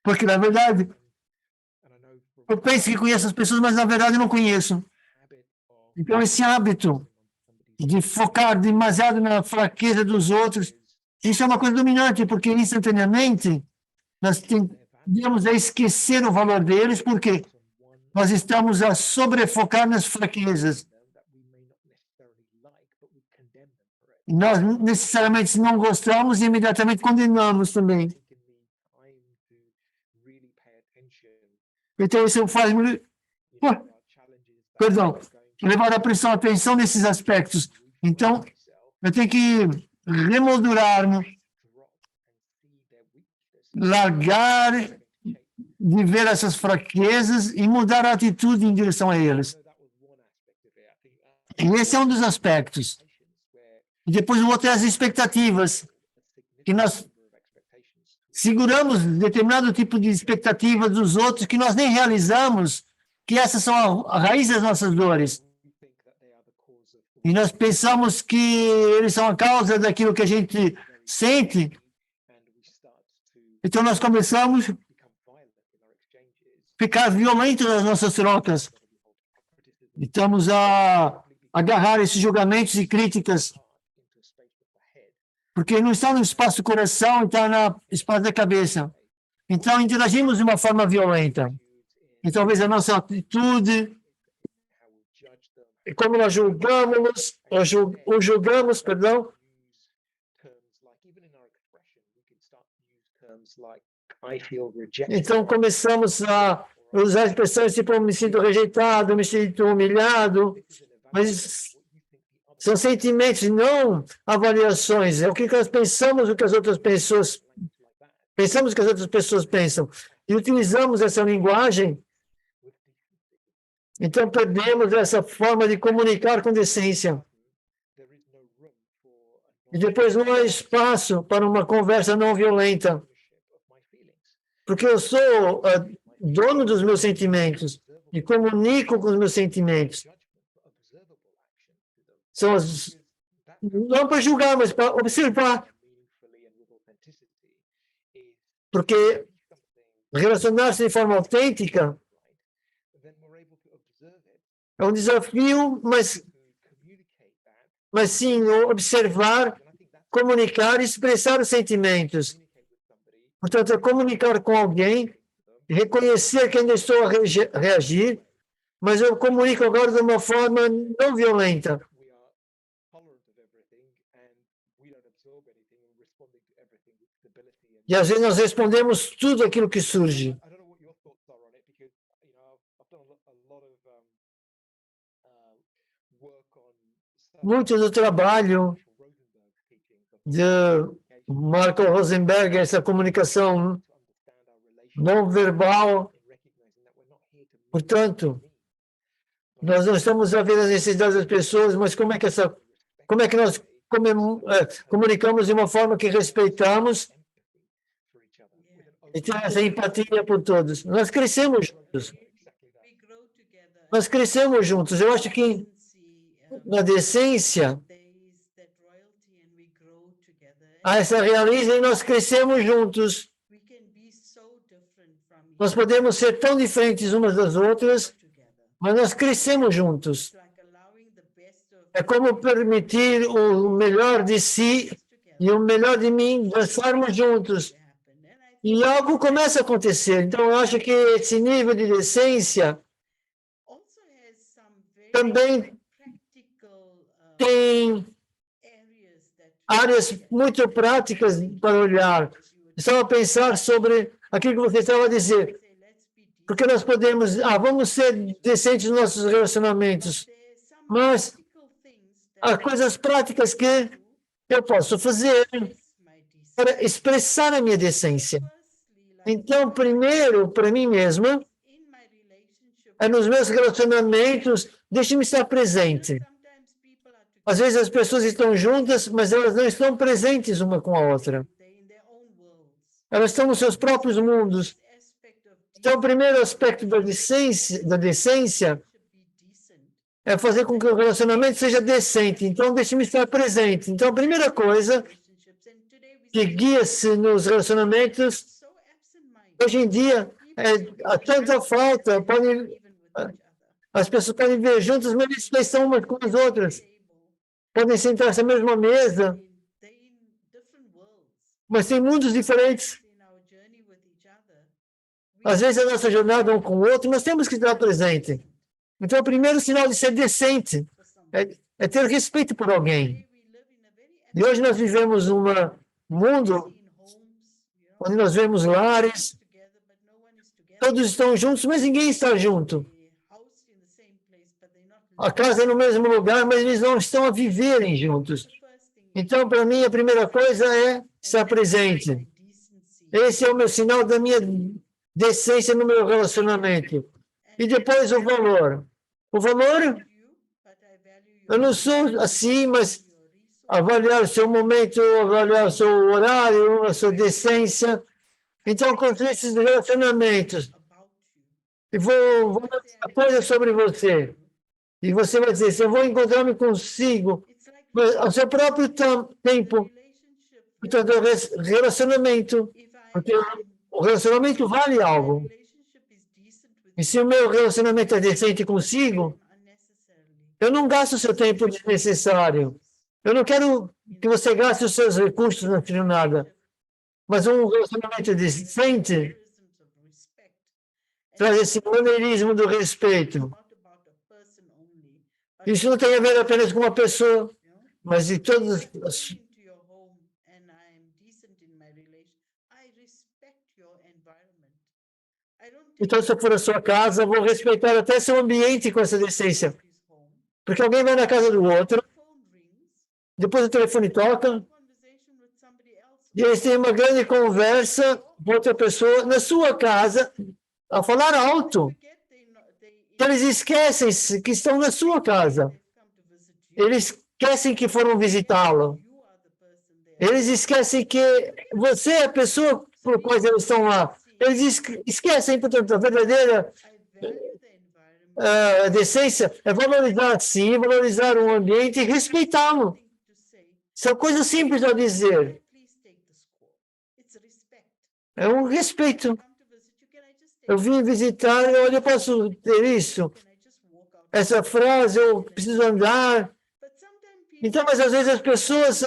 Porque, na verdade, eu penso que conheço as pessoas, mas, na verdade, não conheço. Então, esse hábito de focar demasiado na fraqueza dos outros, isso é uma coisa dominante, porque instantaneamente nós tendemos a esquecer o valor deles, porque nós estamos a sobrefocar nas fraquezas. Nós necessariamente não gostamos e imediatamente condenamos também. Então, isso faz perdão, levar a atenção nesses aspectos. Então, eu tenho que remoldurar-me, largar de ver essas fraquezas e mudar a atitude em direção a eles. E esse é um dos aspectos. E depois o outro é as expectativas, que nós seguramos determinado tipo de expectativa dos outros que nós nem realizamos, que essas são a raiz das nossas dores. E nós pensamos que eles são a causa daquilo que a gente sente. Então nós começamos a ficar violentos nas nossas trocas. E estamos a agarrar esses julgamentos e críticas, porque não está no espaço do coração, está no espaço da cabeça. Então interagimos de uma forma violenta. E talvez a nossa atitude, como nós julgamos, perdão. Então começamos a usar expressões tipo me sinto rejeitado, me sinto humilhado, mas são sentimentos, não avaliações. É o que nós pensamos, o que as outras pessoas pensamos que as outras pessoas pensam. E utilizamos essa linguagem. Então, perdemos essa forma de comunicar com decência. E depois não há espaço para uma conversa não violenta. Porque eu sou dono dos meus sentimentos e comunico com os meus sentimentos. Não para julgar, mas para observar. Porque relacionar-se de forma autêntica é um desafio, mas sim observar, comunicar e expressar os sentimentos. Portanto, é comunicar com alguém, reconhecer que ainda estou a reagir, mas eu comunico agora de uma forma não violenta. E às vezes nós respondemos tudo aquilo que surge. Muito do trabalho de Marco Rosenberg, essa comunicação não verbal. Portanto, nós não estamos a ver as necessidades das pessoas, mas como é que nós comunicamos de uma forma que respeitamos e ter essa empatia por todos. Nós crescemos juntos. Nós crescemos juntos. Eu acho que na decência há essa realidade e nós crescemos juntos. Nós podemos ser tão diferentes umas das outras, mas nós crescemos juntos. É como permitir o melhor de si e o melhor de mim dançarmos juntos. E algo começa a acontecer. Então, eu acho que esse nível de decência também tem áreas muito práticas para olhar. Só pensar sobre aquilo que você estava a dizer. Porque nós podemos, vamos ser decentes nos nossos relacionamentos, mas há coisas práticas que eu posso fazer para expressar a minha decência. Então, primeiro, para mim mesma, é nos meus relacionamentos, deixe-me estar presente. Às vezes as pessoas estão juntas, mas elas não estão presentes uma com a outra. Elas estão nos seus próprios mundos. Então, o primeiro aspecto da decência é fazer com que o relacionamento seja decente. Então, deixe-me estar presente. Então, a primeira coisa que guia-se nos relacionamentos, hoje em dia, há tanta falta, as pessoas podem viver juntas, mas eles estão umas com as outras. Podem sentar na mesma mesa, mas tem mundos diferentes. Às vezes, a nossa jornada um com o outro, nós temos que estar presente. Então, o primeiro sinal de ser decente é ter respeito por alguém. E hoje nós vivemos num mundo onde nós vemos lares, todos estão juntos, mas ninguém está junto. A casa é no mesmo lugar, mas eles não estão a viverem juntos. Então, para mim, a primeira coisa é estar presente. Esse é o meu sinal da minha decência no meu relacionamento. E depois o valor. O valor, eu não sou assim, mas avaliar o seu momento, avaliar o seu horário, a sua decência. Então, construir esses relacionamentos. E vou dizer coisa sobre você. E você vai dizer, se eu vou encontrar-me consigo, mas ao seu próprio tempo. Portanto, relacionamento. Porque o relacionamento vale algo. E se o meu relacionamento é decente consigo, eu não gasto o seu tempo desnecessário. Eu não quero que você gaste os seus recursos não fazendo nada. Mas um relacionamento decente traz esse maneirismo do respeito. Isso não tem a ver apenas com uma pessoa, mas de todas as... Então, se eu for à sua casa, vou respeitar até seu ambiente com essa decência. Porque alguém vai na casa do outro, depois o telefone toca, e eles têm uma grande conversa com outra pessoa na sua casa, a falar alto. Eles esquecem que estão na sua casa. Eles esquecem que foram visitá-lo. Eles esquecem que você é a pessoa por qual eles estão lá. Eles esquecem, portanto, a verdadeira decência é valorizar, sim, valorizar o ambiente e respeitá-lo. São coisas simples a dizer. É um respeito. Eu vim visitar, olha, eu posso ter isso. Essa frase, eu preciso andar. Então, mas às vezes as pessoas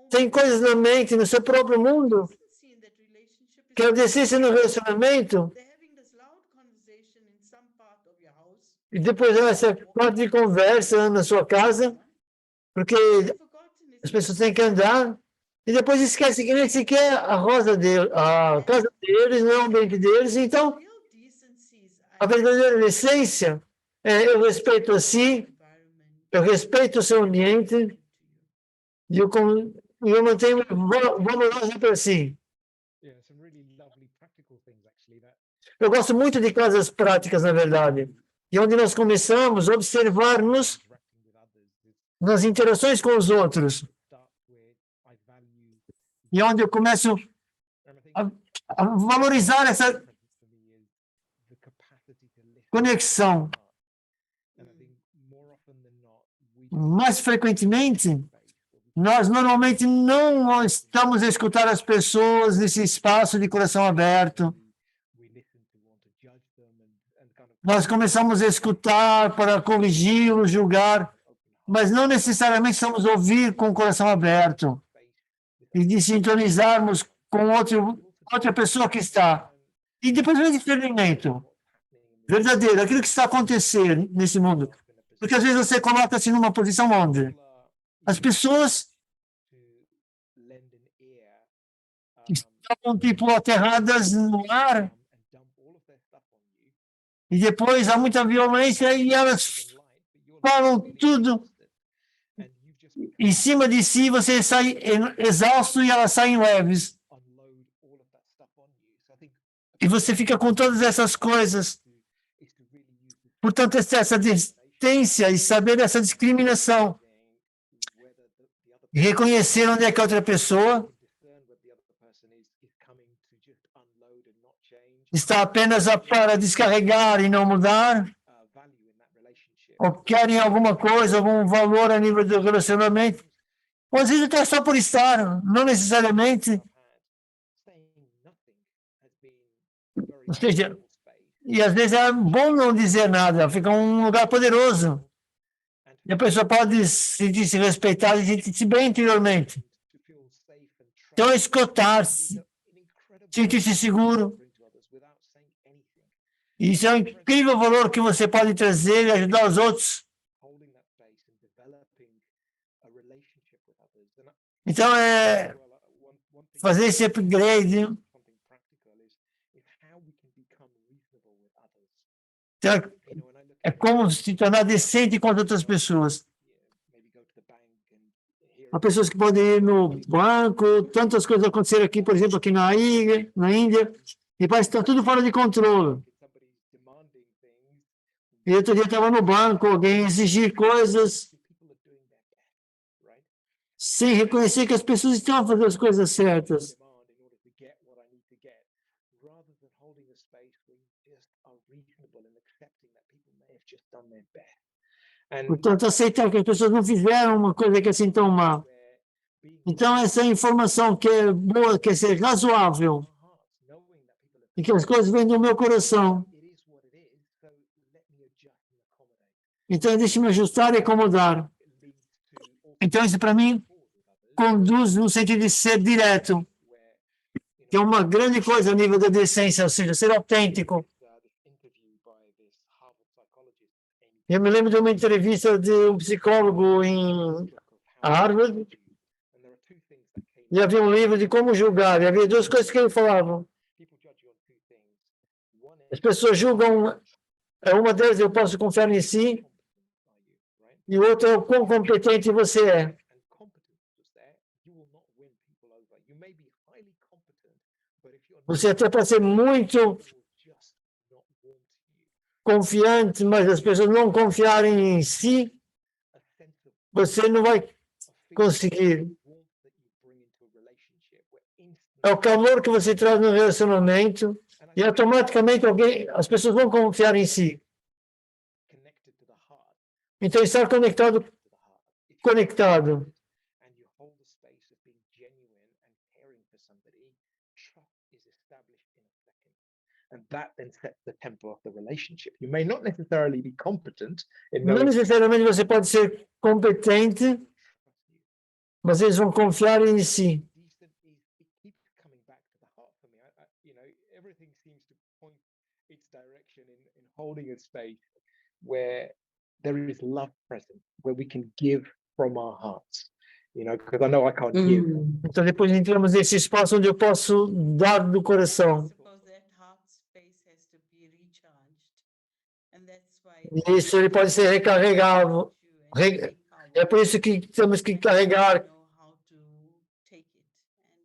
têm coisas na mente, no seu próprio mundo, que a decência no relacionamento, e depois essa parte de conversa na sua casa, porque as pessoas têm que andar, e depois esquecem que nem sequer a casa deles, não é o ambiente deles. Então, a verdadeira essência é eu respeito a si, eu respeito o seu ambiente, e eu mantenho valoroso para si. Eu gosto muito de casas práticas, na verdade, e onde nós começamos a observar-nos nas interações com os outros, e onde eu começo a valorizar essa conexão. Mais frequentemente, nós normalmente não estamos a escutar as pessoas nesse espaço de coração aberto. Nós começamos a escutar para corrigi-lo, julgar, mas não necessariamente estamos a ouvir com o coração aberto e de sintonizarmos com outra pessoa que está. E depois vem o discernimento verdadeiro, aquilo que está acontecendo nesse mundo. Porque às vezes você coloca-se numa posição onde as pessoas estão tipo aterradas no ar e depois há muita violência e elas falam tudo em cima de si, você sai exausto e elas saem leves. E você fica com todas essas coisas. Portanto, essa distância e saber essa discriminação. E reconhecer onde é que a outra pessoa está apenas para descarregar e não mudar. ou querem alguma coisa, algum valor a nível do relacionamento, ou às vezes até só por estar, não necessariamente, ou seja, e às vezes é bom não dizer nada, fica um lugar poderoso. E a pessoa pode sentir-se respeitada e sentir-se bem interiormente. Então, escutar-se, sentir-se seguro. Isso é um incrível valor que você pode trazer e ajudar os outros. Então, é fazer esse upgrade. Então, é como se tornar decente com as outras pessoas. Há pessoas que podem ir no banco, tantas coisas aconteceram aqui, por exemplo, aqui na Índia, e parece que está tudo fora de controle. E outro dia estava no banco, alguém exigir coisas sem reconhecer que as pessoas estão fazendo as coisas certas. Portanto, aceitar que as pessoas não fizeram uma coisa que é assim tão má. Então, essa informação que é boa, que é ser razoável, e que as coisas vêm do meu coração. Então, deixe-me ajustar e acomodar. Então, isso para mim conduz no sentido de ser direto, que é uma grande coisa a nível da decência, ou seja, ser autêntico. Eu me lembro de uma entrevista de um psicólogo em Harvard, e havia um livro de como julgar, e havia duas coisas que ele falava. As pessoas julgam, uma delas eu posso confiar em si, e outra é o quão competente você é. Você até pode ser muito confiante, mas as pessoas não confiarem em si, você não vai conseguir. É o calor que você traz no relacionamento e automaticamente as pessoas vão confiar em si. Então, estar conectado. And that then sets the tempo of the relationship. You may not necessarily be competent in Não necessariamente você pode ser competente, mas eles vão confiar em si. Everything seems to point its direction in holding a space where there is love present, where we can give from our hearts. Because I know I can't give. Então, depois entramos nesse espaço onde eu posso dar do coração. E isso ele pode ser recarregado. É por isso que temos que carregar.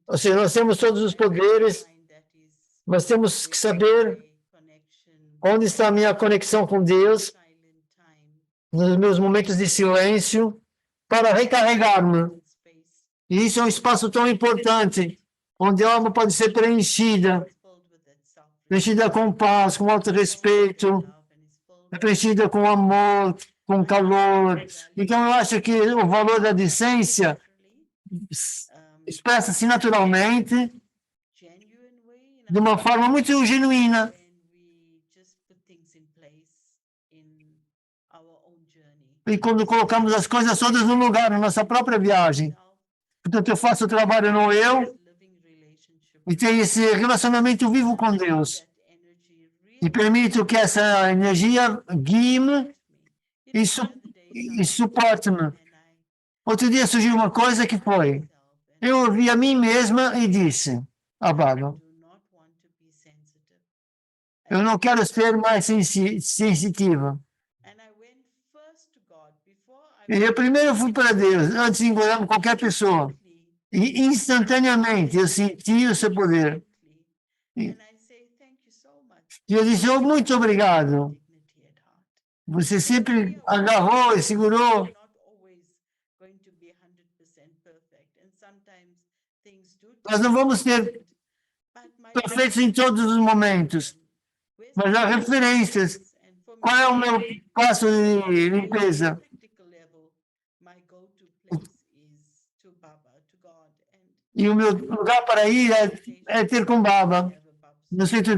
Ou seja, nós temos todos os poderes, mas temos que saber onde está a minha conexão com Deus, nos meus momentos de silêncio, para recarregar-me. E isso é um espaço tão importante, onde a alma pode ser preenchida com paz, com auto-respeito, preenchida com amor, com calor. Então, eu acho que o valor da decência expressa-se naturalmente, de uma forma muito genuína. E quando colocamos as coisas todas no lugar, na nossa própria viagem. Portanto, eu faço o trabalho no eu e tenho esse relacionamento vivo com Deus. E permito que essa energia guie-me e suporte-me. Outro dia surgiu uma coisa que foi, eu ouvi a mim mesma e disse, Abado, eu não quero ser mais sensitiva. E eu primeiro fui para Deus, antes de engolir qualquer pessoa. E instantaneamente eu senti o seu poder. E eu disse, muito obrigado. Você sempre agarrou e segurou. Nós não vamos ser perfeitos em todos os momentos, mas há referências. qual é o meu passo de limpeza? Practical level, my go-to place is to Baba, to God, and E o meu lugar para ir é ter com Baba. have a Baba No centro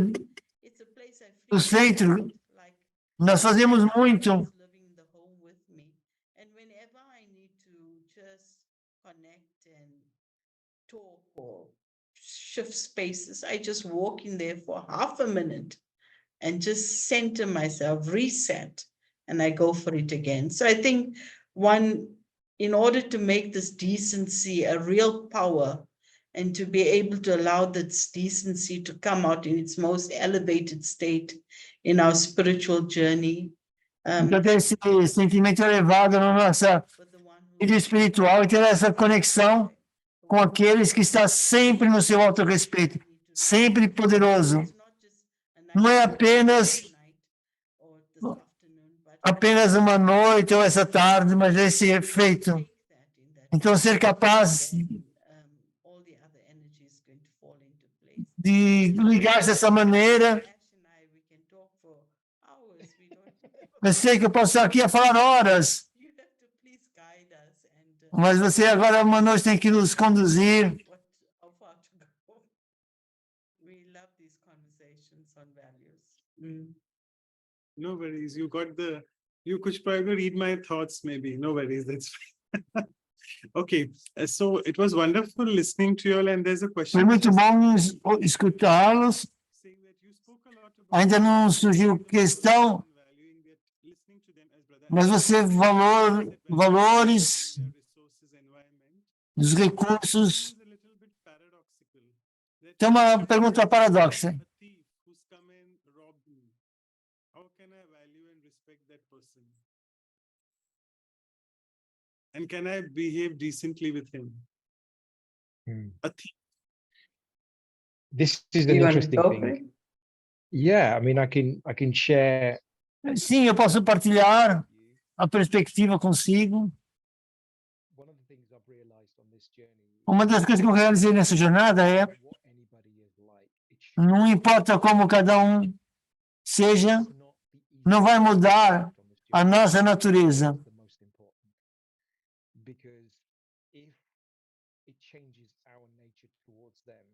it's a place I do frequent, centro, like nós fazemos muito. is living in the home with me. And whenever I need to just connect and talk or shift spaces, I just walk in there for half a minute and just center myself, reset, and I go for it again. So I think in order to make this decency a real power and to be able to allow this decency to come out in its most elevated state in our spiritual journey. Então, ter esse sentimento elevado na nossa with the one who- vida espiritual e ter essa conexão com aqueles que está sempre no seu alto respeito, sempre poderoso. It's not just a night Não é apenas or this afternoon, but apenas uma noite ou essa tarde, mas esse efeito. take that in that Então, ser capaz then, all the other energy is going to fall into place. de ligar-se dessa maneira. Ash and I, we can talk for hours. We don't. Eu sei que eu posso estar aqui a falar horas, You have to please guide us and mas você agora, uma noite, tem que nos conduzir. how far to go. We love these conversations on values. No worries. You could probably read my thoughts, maybe. No worries. That's fine. Okay. So it was wonderful listening to you all. And there's a question. Foi muito bom escutá-los. Saying that you spoke a lot about Ainda não surgiu questão, valuing that, listening to them as brother mas você valores resources, environment. dos recursos. It's a little bit paradoxical. That Tem uma pergunta paradoxa. a thief who's come and robbed me. How can I value and respect that person? And can I behave decently with him? Hmm. A thief. This is Do an you want to interesting go, thing. Greg? Yeah, I mean, I can share. Sim, eu posso partilhar a perspectiva consigo. One of the things I've realized on this journey. Uma das coisas que eu realizei nessa jornada é, What anybody is like, it não importa como cada um seja, should not be easy não vai to mudar reflect on this a journey. nossa natureza. That's the most important. Because if it changes our nature towards them,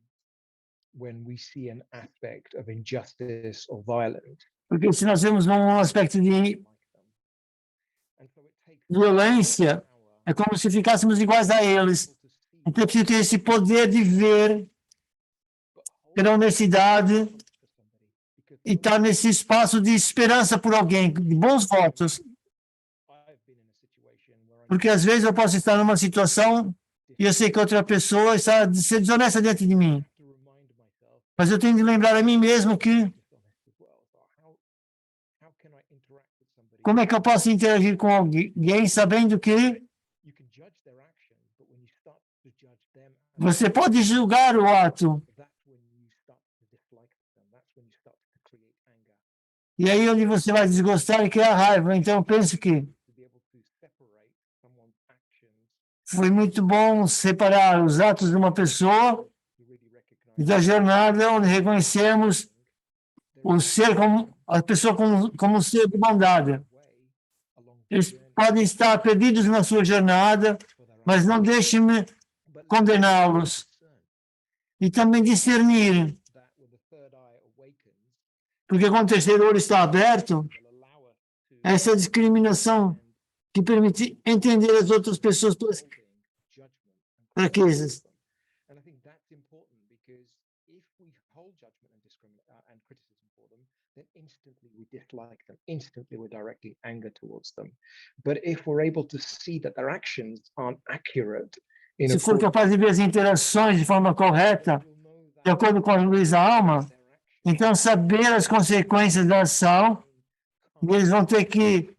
when we see an aspect of injustice or violence, Porque se nós vemos um aspecto de like them. And so it takes violência, power é como se ficássemos iguais a eles. to see, Então, eu preciso ter esse poder de ver but hold pela honestidade hope for somebody, because e estar nesse espaço de esperança por alguém, de bons votos. I've been in a situation where I Porque às vezes eu posso estar numa situação e eu sei que outra pessoa está ser desonesta diante de mim. have to remind myself Mas eu tenho de lembrar a mim mesmo que dishonest as well. So how can I interact with somebody? como é que eu posso interagir com alguém sabendo que You can judge their actions, but when you start to judge them, você pode julgar o ato. that's when you start to dislike them. That's when you start to create anger. E aí onde você vai desgostar e criar raiva. Então eu penso que To be able to separate someone's actions, foi muito bom separar os atos de uma pessoa to really recognize e da jornada onde reconhecemos o ser como a pessoa como um ser de bondade. way along the Eles journey podem estar perdidos na sua jornada, for their mas não deixe-me but condená-los. concern E também discernir, that when the third eye awakens, porque quando o terceiro olho está aberto, will allow us to essa discriminação que permite entender as outras pessoas pelas holding judgment and fraquezas. criticism. And I think that's important because if we hold judgment and criticism for them, then instantly we dislike them. Instantly we're directing anger towards them. But if we're able to see that their actions aren't accurate, in Se for accordance capaz de ver as interações de forma correta, we'll know de that acordo com a luz da alma, their actions então saber as consequências da ação, e eles vão ter que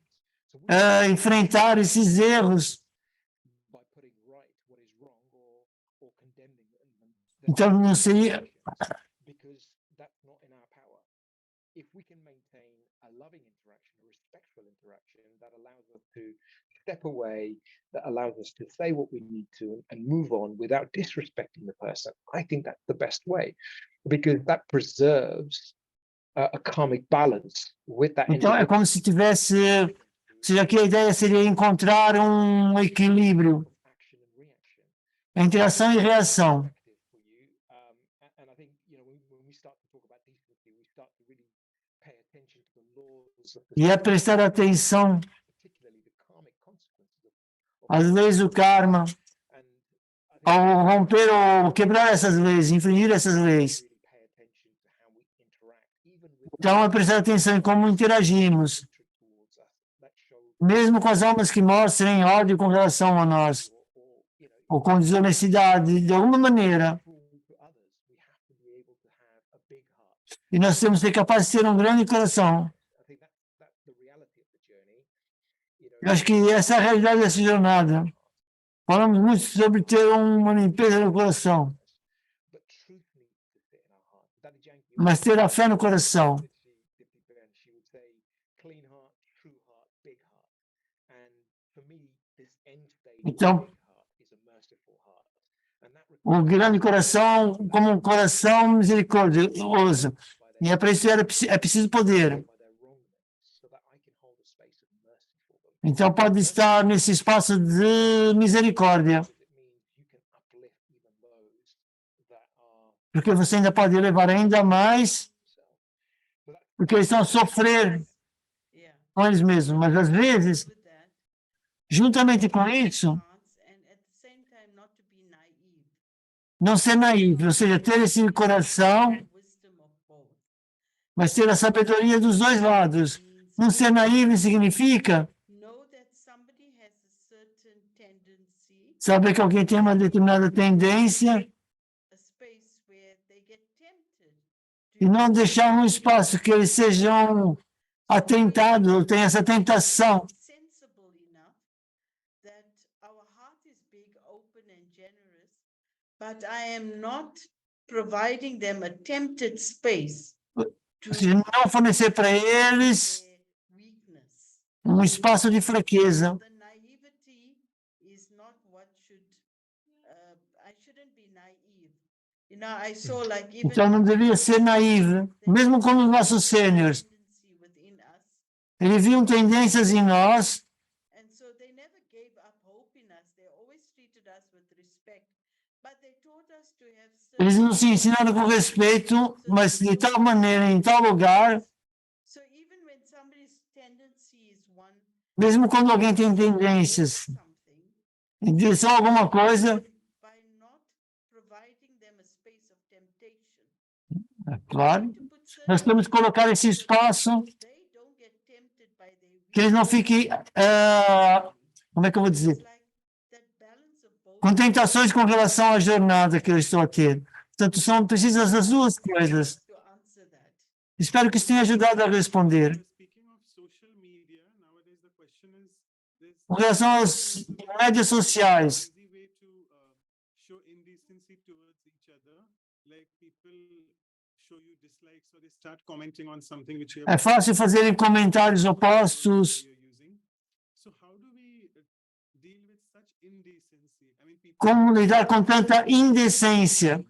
so we enfrentar esses erros. by putting right what is wrong or condemning them. Então não seria Because that's not in our power. If we can maintain a loving interaction, a respectful interaction that allows us to step away, that allows us to say what we need to and move on without disrespecting the person, I think that's the best way because that preserves a karmic balance with that Então, é individual. como se tivesse, ou seja, aqui a ideia seria encontrar um equilíbrio Action and reaction. entre ação e reação. Perspective for you. And I think, when we start to talk about decency, we start to really pay attention to the laws of E é the prestar atenção particularly the karmic consequences às leis do karma, and I think ao romper ou quebrar essas leis, infringir essas leis. really pay attention to how we interact, even with Então, é prestar atenção em como interagimos, hatred towards us. That shows mesmo com as almas que mostrem ódio com relação a nós, or ou com desonestidade, de alguma maneira. cruel to others. We have to be able to have a big heart. E nós temos que ser capazes de ter um grande coração. I think that's the reality of the journey. Eu acho que essa é a realidade dessa jornada. Falamos muito sobre ter uma limpeza no coração, But truth needs to sit in our heart. Daddy Yankee mas ter a fé no coração. she would say clean heart, true heart, big heart. And for me, this end stage of Então, big heart is a merciful heart. And that O grande coração como um coração misericordioso. by E their é para isso é preciso poder. by their wrongness, so that I can hold a space of mercy for them. Então pode estar nesse espaço de misericórdia, Because it means you can uplift even those that are porque você ainda pode elevar ainda mais, themselves. So that's porque eles estão a sofrer Yeah. com eles mesmos. Mas às vezes, With that, juntamente com isso, hearts and at the same time not to be naive. não ser naivo, ou seja, ter esse coração, Wisdom of both. mas ter a sabedoria dos dois lados. Means Não ser naivo significa know that somebody has a certain tendency, saber que alguém tem uma determinada tendência a space where they get tempted e não deixar um espaço que eles sejam atentados, ou tenham essa tentação. sensible enough that our heart is big, open and generous, but I am not providing them a tempted space Ou seja, não fornecer para eles their weakness. um espaço de fraqueza. The naivety is not what should, I shouldn't be naive. I saw like even. Então não devia ser naivo, mesmo com os nossos sêniores. tendency within us, Eles viam tendências em nós, and so they never gave up hope in us. They always treated us with respect, but they taught us to have eles certain. nos ensinaram com respeito, mas de tal maneira, em tal lugar, So even when somebody's tendency is one. mesmo quando alguém tem tendências Something, em direção a alguma coisa, by not providing them a space of temptation. é claro, To put nós certain temos que colocar esse espaço they don't get tempted by their que eles não weakness. fiquem, como é que eu vou It's dizer, like that balance of both. com tentações com relação à jornada que eu estou a ter. Portanto, são precisas das duas coisas. To answer that. Espero que isso tenha ajudado a responder. Speaking of social media, nowadays the question is, there's Com relação às mídias sociais, easy way to show indecency towards each other, like people show you dislikes or they start commenting on something which you é fácil fazerem comentários opostos. you're using. So how do we deal with such indecency? I mean, people Como lidar com tanta indecência?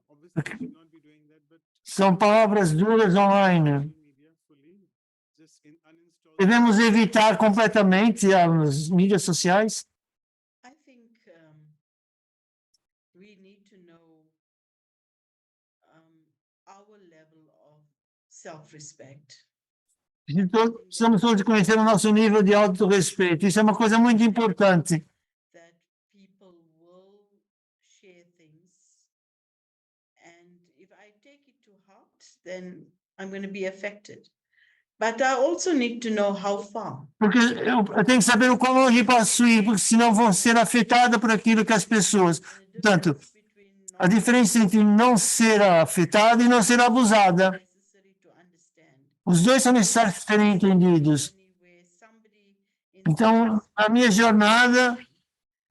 obviously we should not be doing that, but São palavras duras online. social media fully just uninstall. Devemos evitar completamente as mídias sociais. I think we need to know our level of self-respect. Precisamos todos conhecer o nosso nível de autorrespeito. Isso é uma coisa muito importante. That people will share things. And if I take it to heart, then I'm going to be affected. But I also need to know how far. Porque eu tenho que saber o quão longe posso ir, porque senão vou ser afetada por aquilo que as pessoas. And the Portanto, difference between a not diferença entre não ser afetada e não ser abusada. necessary to understand. Os dois são necessários serem entendidos. Journey where somebody in Então, na minha jornada,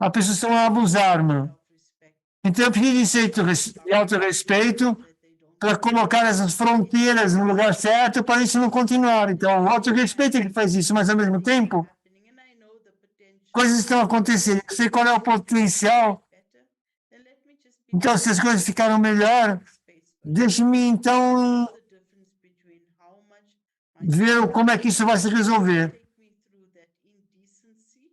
as pessoas estão a abusar-me. self-respect Então, eu preciso de autorrespeito that they don't para colocar essas fronteiras no lugar certo para isso não continuar. Então, o autorrespeito é que faz isso, mas ao mesmo tempo, happening. And I know the potential coisas estão acontecendo. Eu sei qual é o potencial. better. Then let me just be Então, se as coisas ficaram melhor, space for deixe-me então the difference between ver como é que isso vai se resolver. Take me through that indecency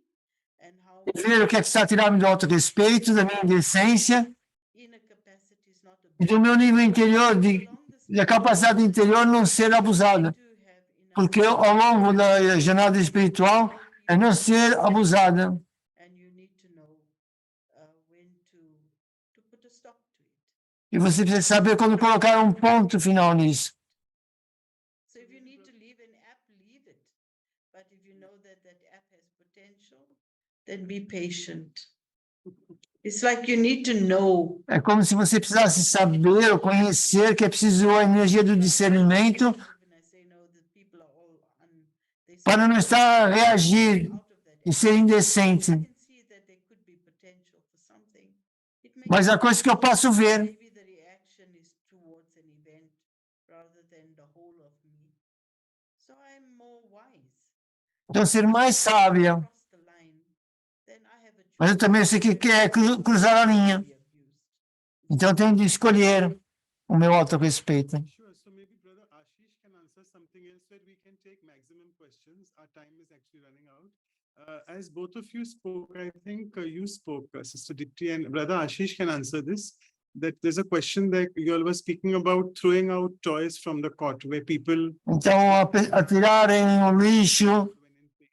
and how Ver o que é que está a tirar-me do autorrespeito, da minha indecência inner capacity is not a e do meu nível interior, along this da capacidade interior não ser abusada. to have enough Porque ao longo da jornada espiritual é não ser abusada. and you need to know when to put a stop to it. E você precisa saber quando colocar um ponto final nisso. So if you need to leave an app, leave it. But if you know that that app has potential, then be patient. It's like you need to know. É como se você precisasse saber ou conhecer que é preciso a energia do discernimento Even I say no, the people are all they para não estar a reagir out of that e app. ser indecente. I can see that there could be potential for something. It makes Mas a coisa que eu posso ver maybe the reaction is towards an event rather than the whole of me. So I'm more wise. então ser mais sábia. Cross the line, then I have a Mas eu choice também sei que quer cruzar a linha. to be abused. Então eu tenho de escolher o meu autorrespeito. Sure. So maybe Brother Ashish can answer something else where we can take maximum questions. Our time is actually running out. As both of you spoke, I think you spoke, Sister Dipti, and Brother Ashish can answer this. That there's a question that you all were speaking about throwing out toys from the cot where people Então, a tirarem o lixo when in pain.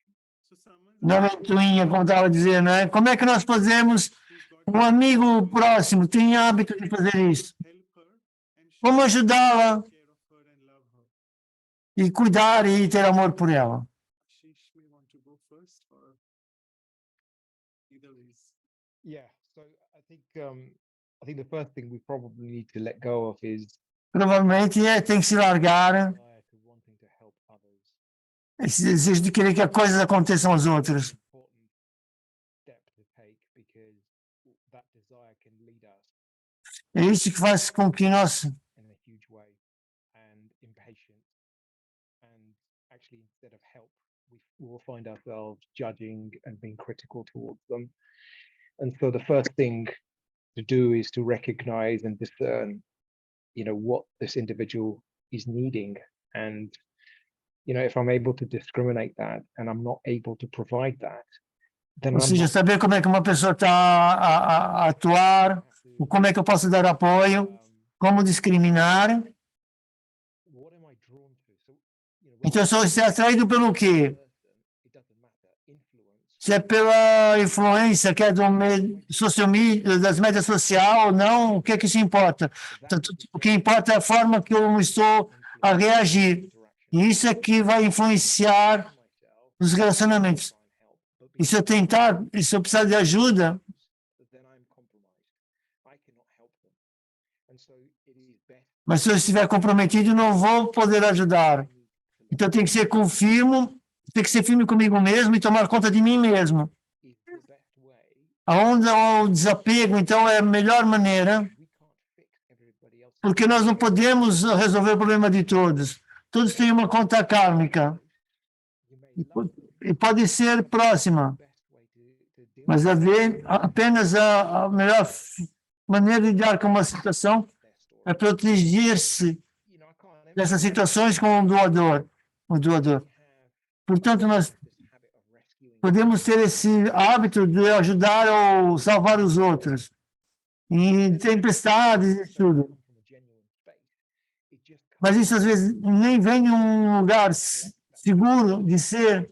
So someone na ventoinha, como estava a dizer, né? Como é que nós podemos, who's got um amigo próximo tem hábito de fazer isso? help her and Como ajudá-la take care of her and love her. e cuidar e ter amor por ela? Ashish may want to go first or either ways. Yeah. So I think the first thing we probably need to let go of is Provavelmente tem que se largar desire to wanting to help others. esse desejo de querer que as coisas aconteçam aos outros. Important step to take because that desire can lead us É isso que faz com que nós in a huge way and impatient. And actually, instead of help, we will find ourselves judging and being critical towards them. And so the first thing to do is to recognize and discern, what this individual is needing. And, if I'm able to discriminate that and I'm not able to provide that, then Ou I'm seja, not saber como é que uma pessoa está a atuar, como é que eu posso dar apoio, como discriminar. what am I drawn to? So, Então, eu sou atraído pelo quê? it doesn't matter. Influence. Se é pela influência que é do social media, das mídias sociais ou não, o que é que isso importa? O que importa é a forma que eu estou a reagir. E isso é que vai influenciar os relacionamentos. E se eu tentar, e se eu precisar de ajuda, mas se eu estiver comprometido, não vou poder ajudar. Então tem que ser tem que ser firme comigo mesmo e tomar conta de mim mesmo. Aonde o desapego, então, é a melhor maneira, porque nós não podemos resolver o problema de todos. Todos têm uma conta kármica e pode ser próxima, mas apenas a melhor maneira de lidar com uma situação é proteger-se dessas situações com o doador. Portanto, nós podemos ter esse hábito de ajudar ou salvar os outros em tempestades e tudo. Mas isso às vezes nem vem de um lugar seguro de ser.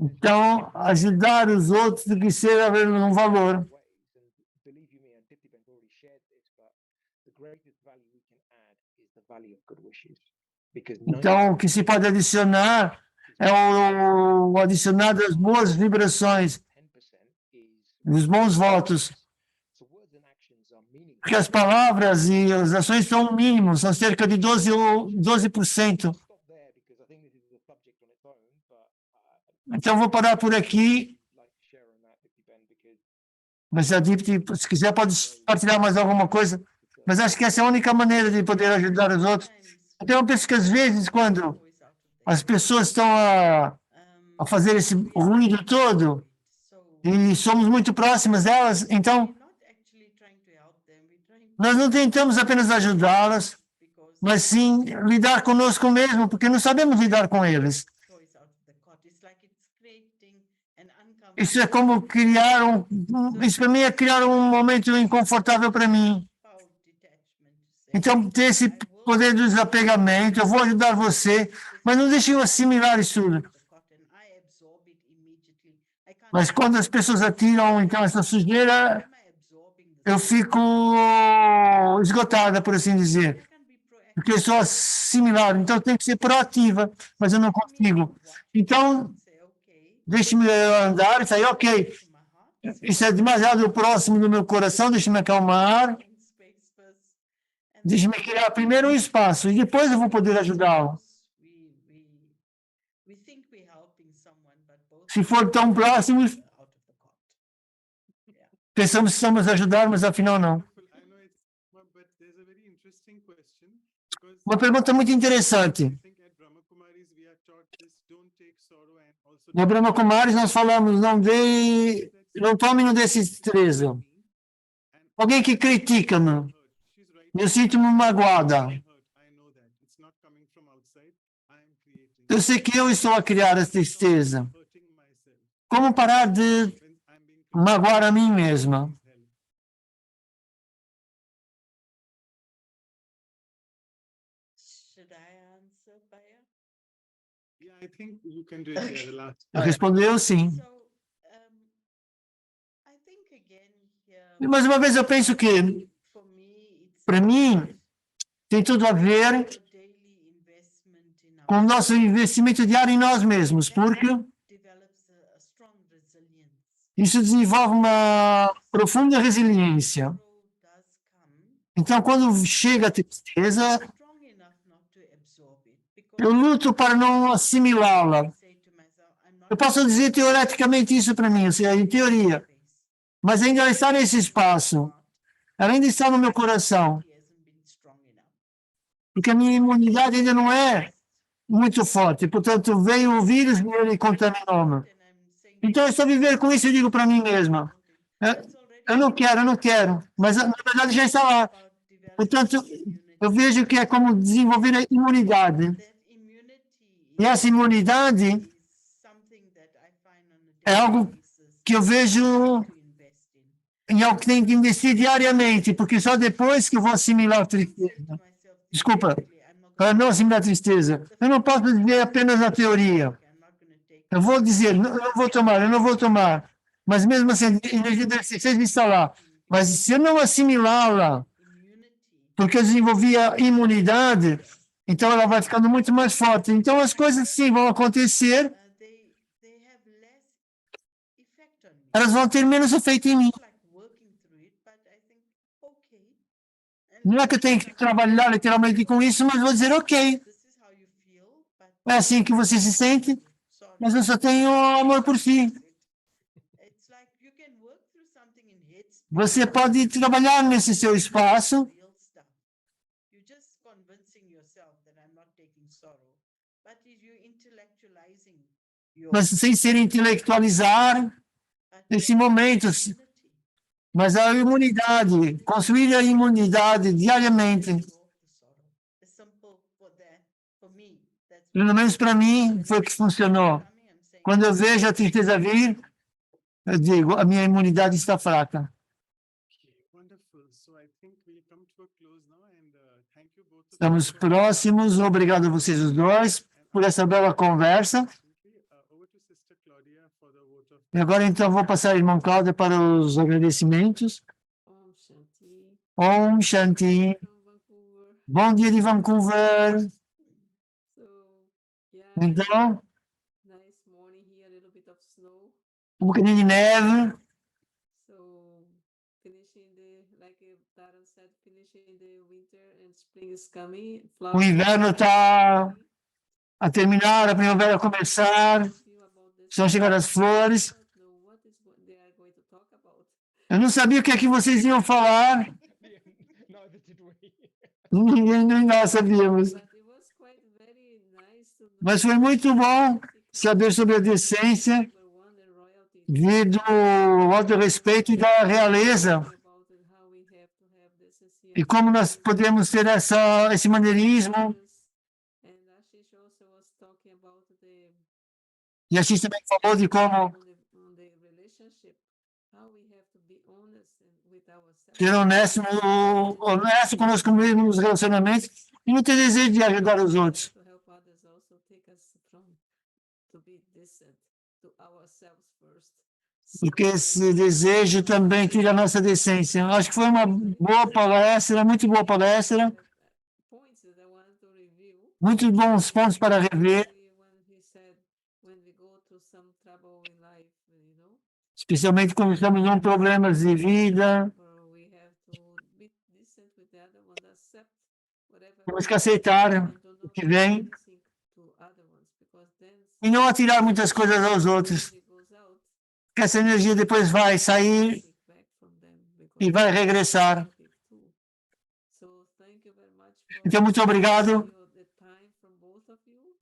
Então, ajudar os outros do que ser haver um valor. Então, o que se pode adicionar é o adicionar das boas vibrações, dos bons votos. Porque as palavras e as ações são mínimos, são cerca de 12%. Então, vou parar por aqui. Mas a Dipti, se quiser, pode partilhar mais alguma coisa. Mas acho que essa é a única maneira de poder ajudar os outros. Então, eu penso que às vezes, quando as pessoas estão a fazer esse ruído todo, e somos muito próximas delas, então Nós não tentamos apenas ajudá-las, because mas sim lidar conosco mesmo, porque não sabemos lidar com eles. choice out of the court. It's like it's creating an Isso é como criar isso para mim é criar um momento inconfortável para mim. uncomfortable detachment to say, Então, ter esse poder do desapegamento, eu vou ajudar você, mas não deixe eu assimilar isso tudo. the court and I absorb it immediately. I can't Mas quando as pessoas atiram, então, essa sujeira, am I absorbing this? eu fico esgotada, por assim dizer, I can be proactive. porque eu sou assimilado, então eu tenho que ser proativa, mas eu não consigo. Então, Say, okay, deixe-me andar e sair, ok, to my heart, isso é demasiado próximo do meu coração, deixe-me acalmar, and space first. And deixe-me criar primeiro um espaço e depois eu vou poder ajudá-lo. we think we're helping someone, but both Se for tão próximos, out of the court. pensamos que estamos a ajudar, mas afinal não. I know it's, but there's a very interesting question because Uma pergunta muito interessante. I think at Brahma Kumaris we are taught this: don't take sorrow and also. No Brahma Kumaris nós falamos, não tome no desse tristeza. Alguém que critica-me, eu sinto-me magoada. Eu sei que eu estou a criar essa tristeza. Como parar de magoar a mim mesma? Should I answer, Baya? Yeah, I think you can do it there, the last. Respondeu sim. So, I think again here, E mais uma vez eu penso que, for me, it's para mim, tem tudo a ver our daily investment in com o our nosso investimento diário em nós mesmos, porque develops a strong resilience. isso desenvolve uma profunda resiliência. Sorrow does come, Então, quando chega a tristeza, strong enough not to absorb it. Because eu luto para não assimilá-la. I say to myself, I'm not Eu posso dizer teoreticamente isso para mim, ou seja, em teoria, space. mas ainda ela está nesse espaço, ela ainda está no meu coração, He hasn't been strong enough. porque a minha imunidade ainda não é muito forte, portanto, veio o vírus e ele contaminou-me. And I'm saying, Então, eu estou a viver com isso e digo para mim mesma, that's already eu não quero, mas na verdade já está lá. about developing Portanto, immunity. eu vejo que é como desenvolver a imunidade. That immunity E essa imunidade is something that I find on a é daily algo basis que eu vejo to invest in. em algo que tem que investir diariamente, porque só depois que eu vou assimilar a tristeza. To myself, Desculpa, I'm not para não assimilar a tristeza. Eu não posso viver apenas na teoria. I'm not going to take Eu vou dizer, não, eu não vou tomar. Mas mesmo assim, a energia da tristeza está lá. Mas se eu não assimilá-la, immunity. porque eu desenvolvi a imunidade, então ela vai ficando muito mais forte. Então as coisas sim vão acontecer, They have less effect on me. elas vão ter menos efeito em mim. Like working through it, but I think, okay. And Não é que eu tenho que trabalhar literalmente com isso, mas vou dizer, ok, this is how you feel, but é assim que você se sente, sorry. mas eu só tenho amor por si. It's like you can work through something in headspace. Você pode trabalhar nesse seu espaço, Real stuff. You're just convincing yourself that I'm not taking sorrow, but if you're intellectualizing your mas sem ser intelectualizar but esse momento. immunity, Mas a imunidade, construir a imunidade diariamente, absorb the sorrow. It's simple for that. For me, that's pelo menos para mim, foi o que funcionou. coming. I'm saying Quando eu vejo a tristeza vir, eu digo, a minha imunidade está fraca. Wonderful. So I think we'll come to a close now and thank you both. of Estamos you for- próximos, obrigado a vocês os dois por essa bela conversa. Over to Sister Claudia for the vote of E agora então vou passar a irmã Cláudia para os agradecimentos. Om Shanti. Om Shanti. From Vancouver. Bom dia de Vancouver. So, yeah, Então, nice morning here, a little bit of snow. um bocadinho de neve. So, finishing like Taran said, finishing the winter and spring is coming. O inverno está a terminar, a primavera a começar. Estão chegando as flores. Eu não sabia o que é que vocês iam falar. Neither did we. Ninguém, nem nós sabíamos. Mas foi muito bom saber sobre a decência, vir do alto respeito e da realeza. E como nós podemos ter esse maneirismo. And Ashish also was talking about E a gente também falou de como on the relationship, how we have to be honest with ourselves. ser honesto conosco mesmo nos relacionamentos e não ter desejo de ajudar os outros. To help others also take us from to be decent to ourselves first. Porque esse desejo também tira a nossa decência. Eu acho que foi uma boa palestra, muito boa palestra, Points that I want to review. muitos bons pontos para rever, When he said, when we go through some trouble in life, especialmente quando estamos em problemas de vida. or we have to be decent with the other one, accept whatever. Temos que aceitar and do o not que do vem anything to other ones, because then e não atirar muitas coisas aos outros, energy goes out, porque essa energia depois vai sair take back from them, because e vai they regressar. negative too. So thank you very much for Então, muito obrigado the time from both of you,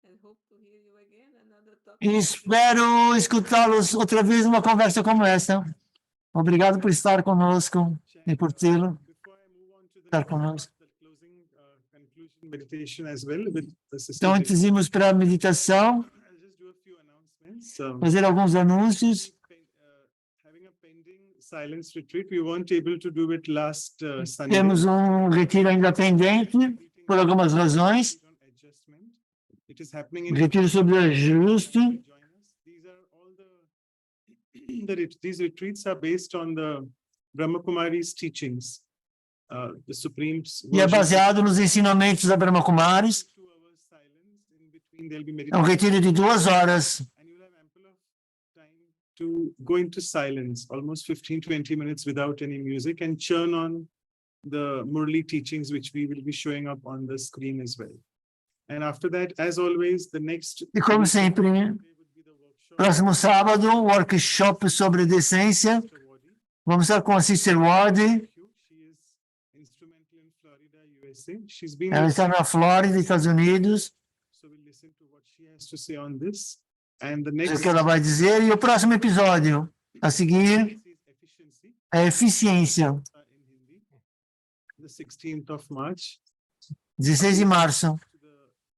and hope to hear you again another topic. e espero escutá-los outra vez numa conversa como essa. Obrigado por estar conosco e por tê-lo. Before I move on to the Estar next part, conosco. the closing conclusion meditation as well with the sister Então, antes de irmos para a meditação, I'll just do a few announcements. fazer alguns anúncios. Having a pending silence retreat, we weren't able to do it last Sunday. Temos retiro ainda pendente, por algumas razões. Adjustment. It is happening in Retiro sobre ajuste. Join us. These are all these retreats are based on the Brahma Kumari's teachings, the Supreme. E é baseado nos ensinamentos da Brahma Kumaris. 2 hours silence. In between, there'll be É um retiro de 2 horas. and you'll have ample of time to go into silence, almost 15-20 minutes without any music, and churn on the Murli teachings, which we will be showing up on the screen as well. And after that, as always, the next E como sempre, would be the workshop. próximo sábado, workshop sobre decência. Sister Wadi. Vamos estar com a Sister Ward. She is instrumental in Florida, USA. She's been Ela with está na Flórida, Estados Unidos. so we'll listen to what she has to say on this. And the O next que ela vai dizer. E o próximo episódio a seguir is efficiency é eficiência, in Hindi, the 16th of March. 16 de março. To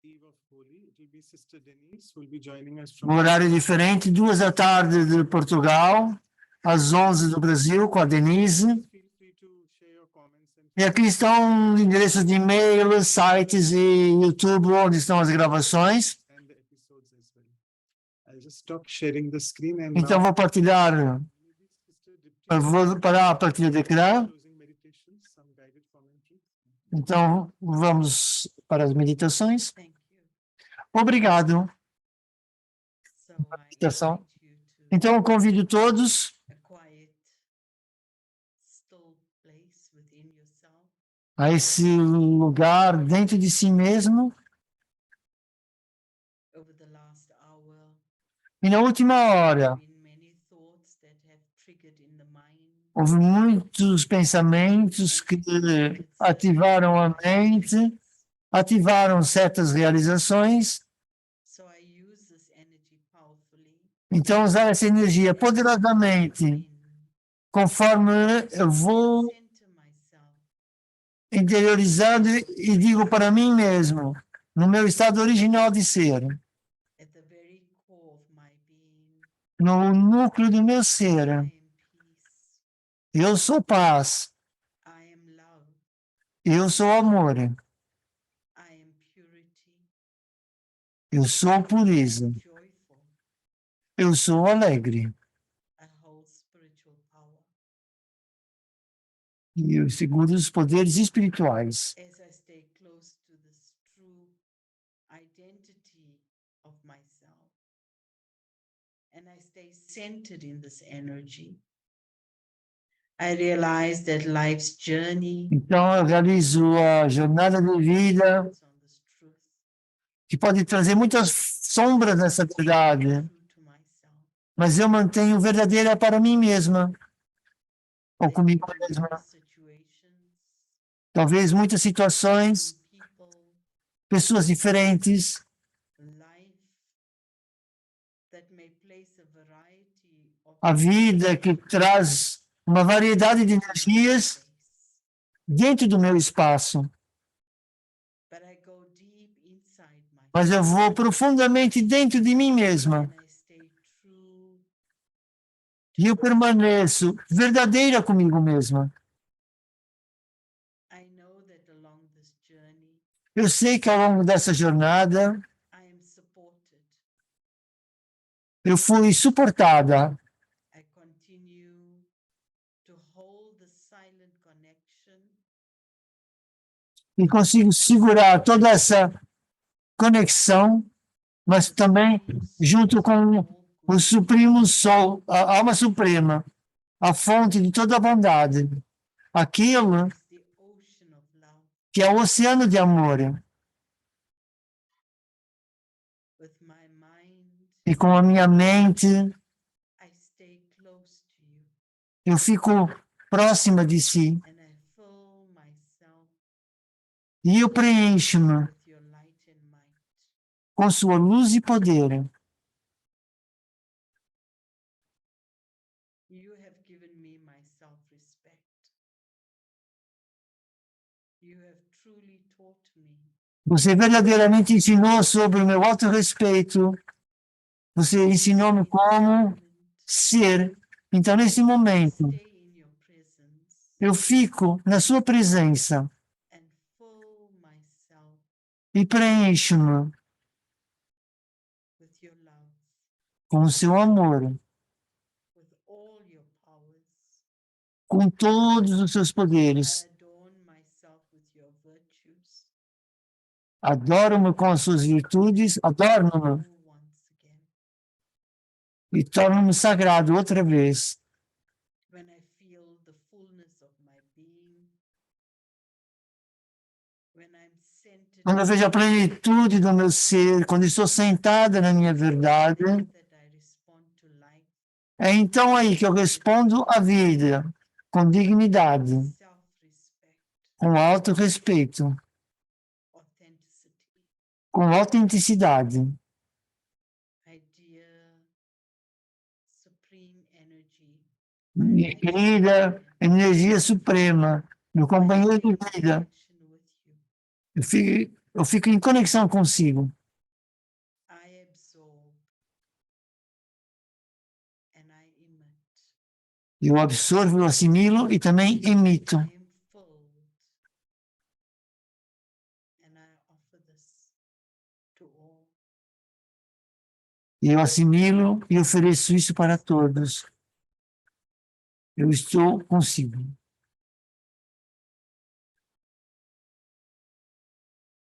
the eve of Holi, it will be Sister Denise who will be joining us Um from. horário diferente, 2 da tarde de Portugal, às 11 do Brasil, com a Denise. Feel free to share your comments and E aqui estão endereços de e-mail, sites e YouTube, onde estão as gravações. the episodes as well. I'll just stop sharing the screen and Então, now vou partilhar, maybe Sister Dipti eu vou parar a partilha de ecrã. closing meditations, some guided commentary. Então, vamos para as meditações. Thank you. Obrigado. So I Meditação. invite you to Então, eu convido todos a quiet, still place within yourself. a esse lugar dentro de si mesmo. Over the last hour, E na última hora, been many thoughts that have triggered in the mind. houve muitos pensamentos que ativaram a mente, ativaram certas realizações. So I use this energy powerfully. Então, usar essa energia poderosamente, in conforme eu vou center myself interiorizando e digo para mim mesmo, no meu estado original de ser, at the very core of my being. no núcleo do meu I ser. am peace. Eu sou paz, I am love. eu sou amor, I am purity. eu sou pureza, Joyful. eu sou alegre. I hold spiritual power. E eu seguro os poderes espirituais. As I stay close to this true identity of myself, and I stay centered in this energy, I realize that life's journey Então, eu realizo a jornada de vida, is on this truth, que pode trazer muitas sombras nessa verdade, true to myself. mas eu mantenho verdadeira para mim mesma, ou I comigo enter mesma. into situations, Talvez muitas situações, people, pessoas diferentes, life that may place a variety of a vida que traz uma variedade de energias, dentro do meu espaço, but I go deep inside mas eu myself vou profundamente dentro de mim mesma and I stay true e eu to myself. permaneço verdadeira comigo mesma. I know that along this journey, Eu sei que ao longo dessa jornada I am supported. eu fui suportada. I continue to hold the silent connection E consigo segurar toda essa conexão, mas também junto com o Supremo Sol, a alma suprema, a fonte de toda a bondade, aquilo is the ocean of love. que é o oceano de amor. With my mind, E com a minha mente, I stay close to you eu fico próxima de si and I fill myself e eu preencho-me with your light and might. com sua luz e poder. You have given me my self-respect. You have truly taught me Você verdadeiramente ensinou sobre o meu autorrespeito. Você ensinou-me como ser. Então, nesse momento, stay in your presence eu fico na sua presença and fill myself e preencho-me with your love, com o seu amor, with all your powers. com todos os seus I poderes. adorn myself with your virtues. Adoro-me com as suas virtudes, adorno-me Whole once again. e torno-me sagrado outra vez. When I feel the fullness of my being, when I'm centered Quando eu vejo a plenitude do meu ser, quando estou sentada na minha verdade, that I respond to life, é então aí que eu respondo à vida com dignidade, self-respect, com autorrespeito, authenticity. com autenticidade. Idea, supreme energy, Minha querida energia suprema, meu companheiro de vida, connection with you. eu fico em conexão consigo. I absorb and I emit. Eu absorvo, eu assimilo e também emito. I am filled and I offer this to all. E eu assimilo e ofereço isso para todos. Eu estou consigo.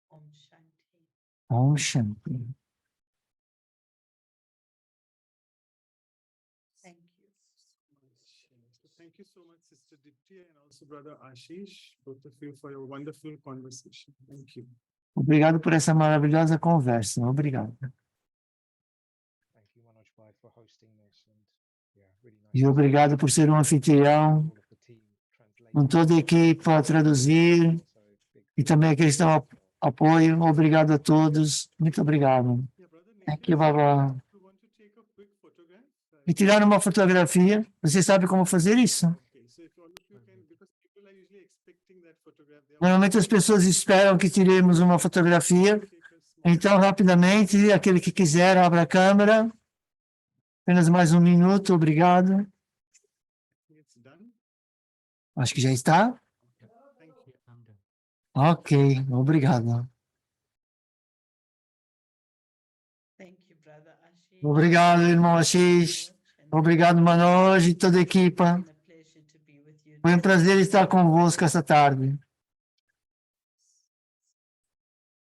Om Shanti. Om Shanti. Thank you. So thank you so much, Sister Dipti, and also Brother Ashish, both of you, for your wonderful conversation. Thank you. Obrigado por essa maravilhosa conversa. Obrigado. Thank you, Manoj Bhai, for hosting this. And yeah, really nice. E obrigado por ser um anfitrião, all of the team com toda a equipe a traduzir e também aqueles que estão apoio. Obrigado a todos. Muito obrigado. Yeah, Brother Thank you, Nikhil, Baba. if you want to take a quick photograph. E tirar uma fotografia. Você sabe como fazer isso? Okay, so if all of you can, because people are usually expecting that photograph. They are Normalmente as pessoas esperam que tiremos uma fotografia. take a small Então, rapidamente, aquele que quiser, abra a câmera. Apenas mais um minuto, obrigado. it's done. Acho que já está. Thank you. Ok, obrigado. Thank you, Brother Ashish. Obrigado, irmão Ashish. Obrigado, Manoj e toda a equipa. It's been a pleasure to be with you Foi um this prazer estar convosco essa tarde.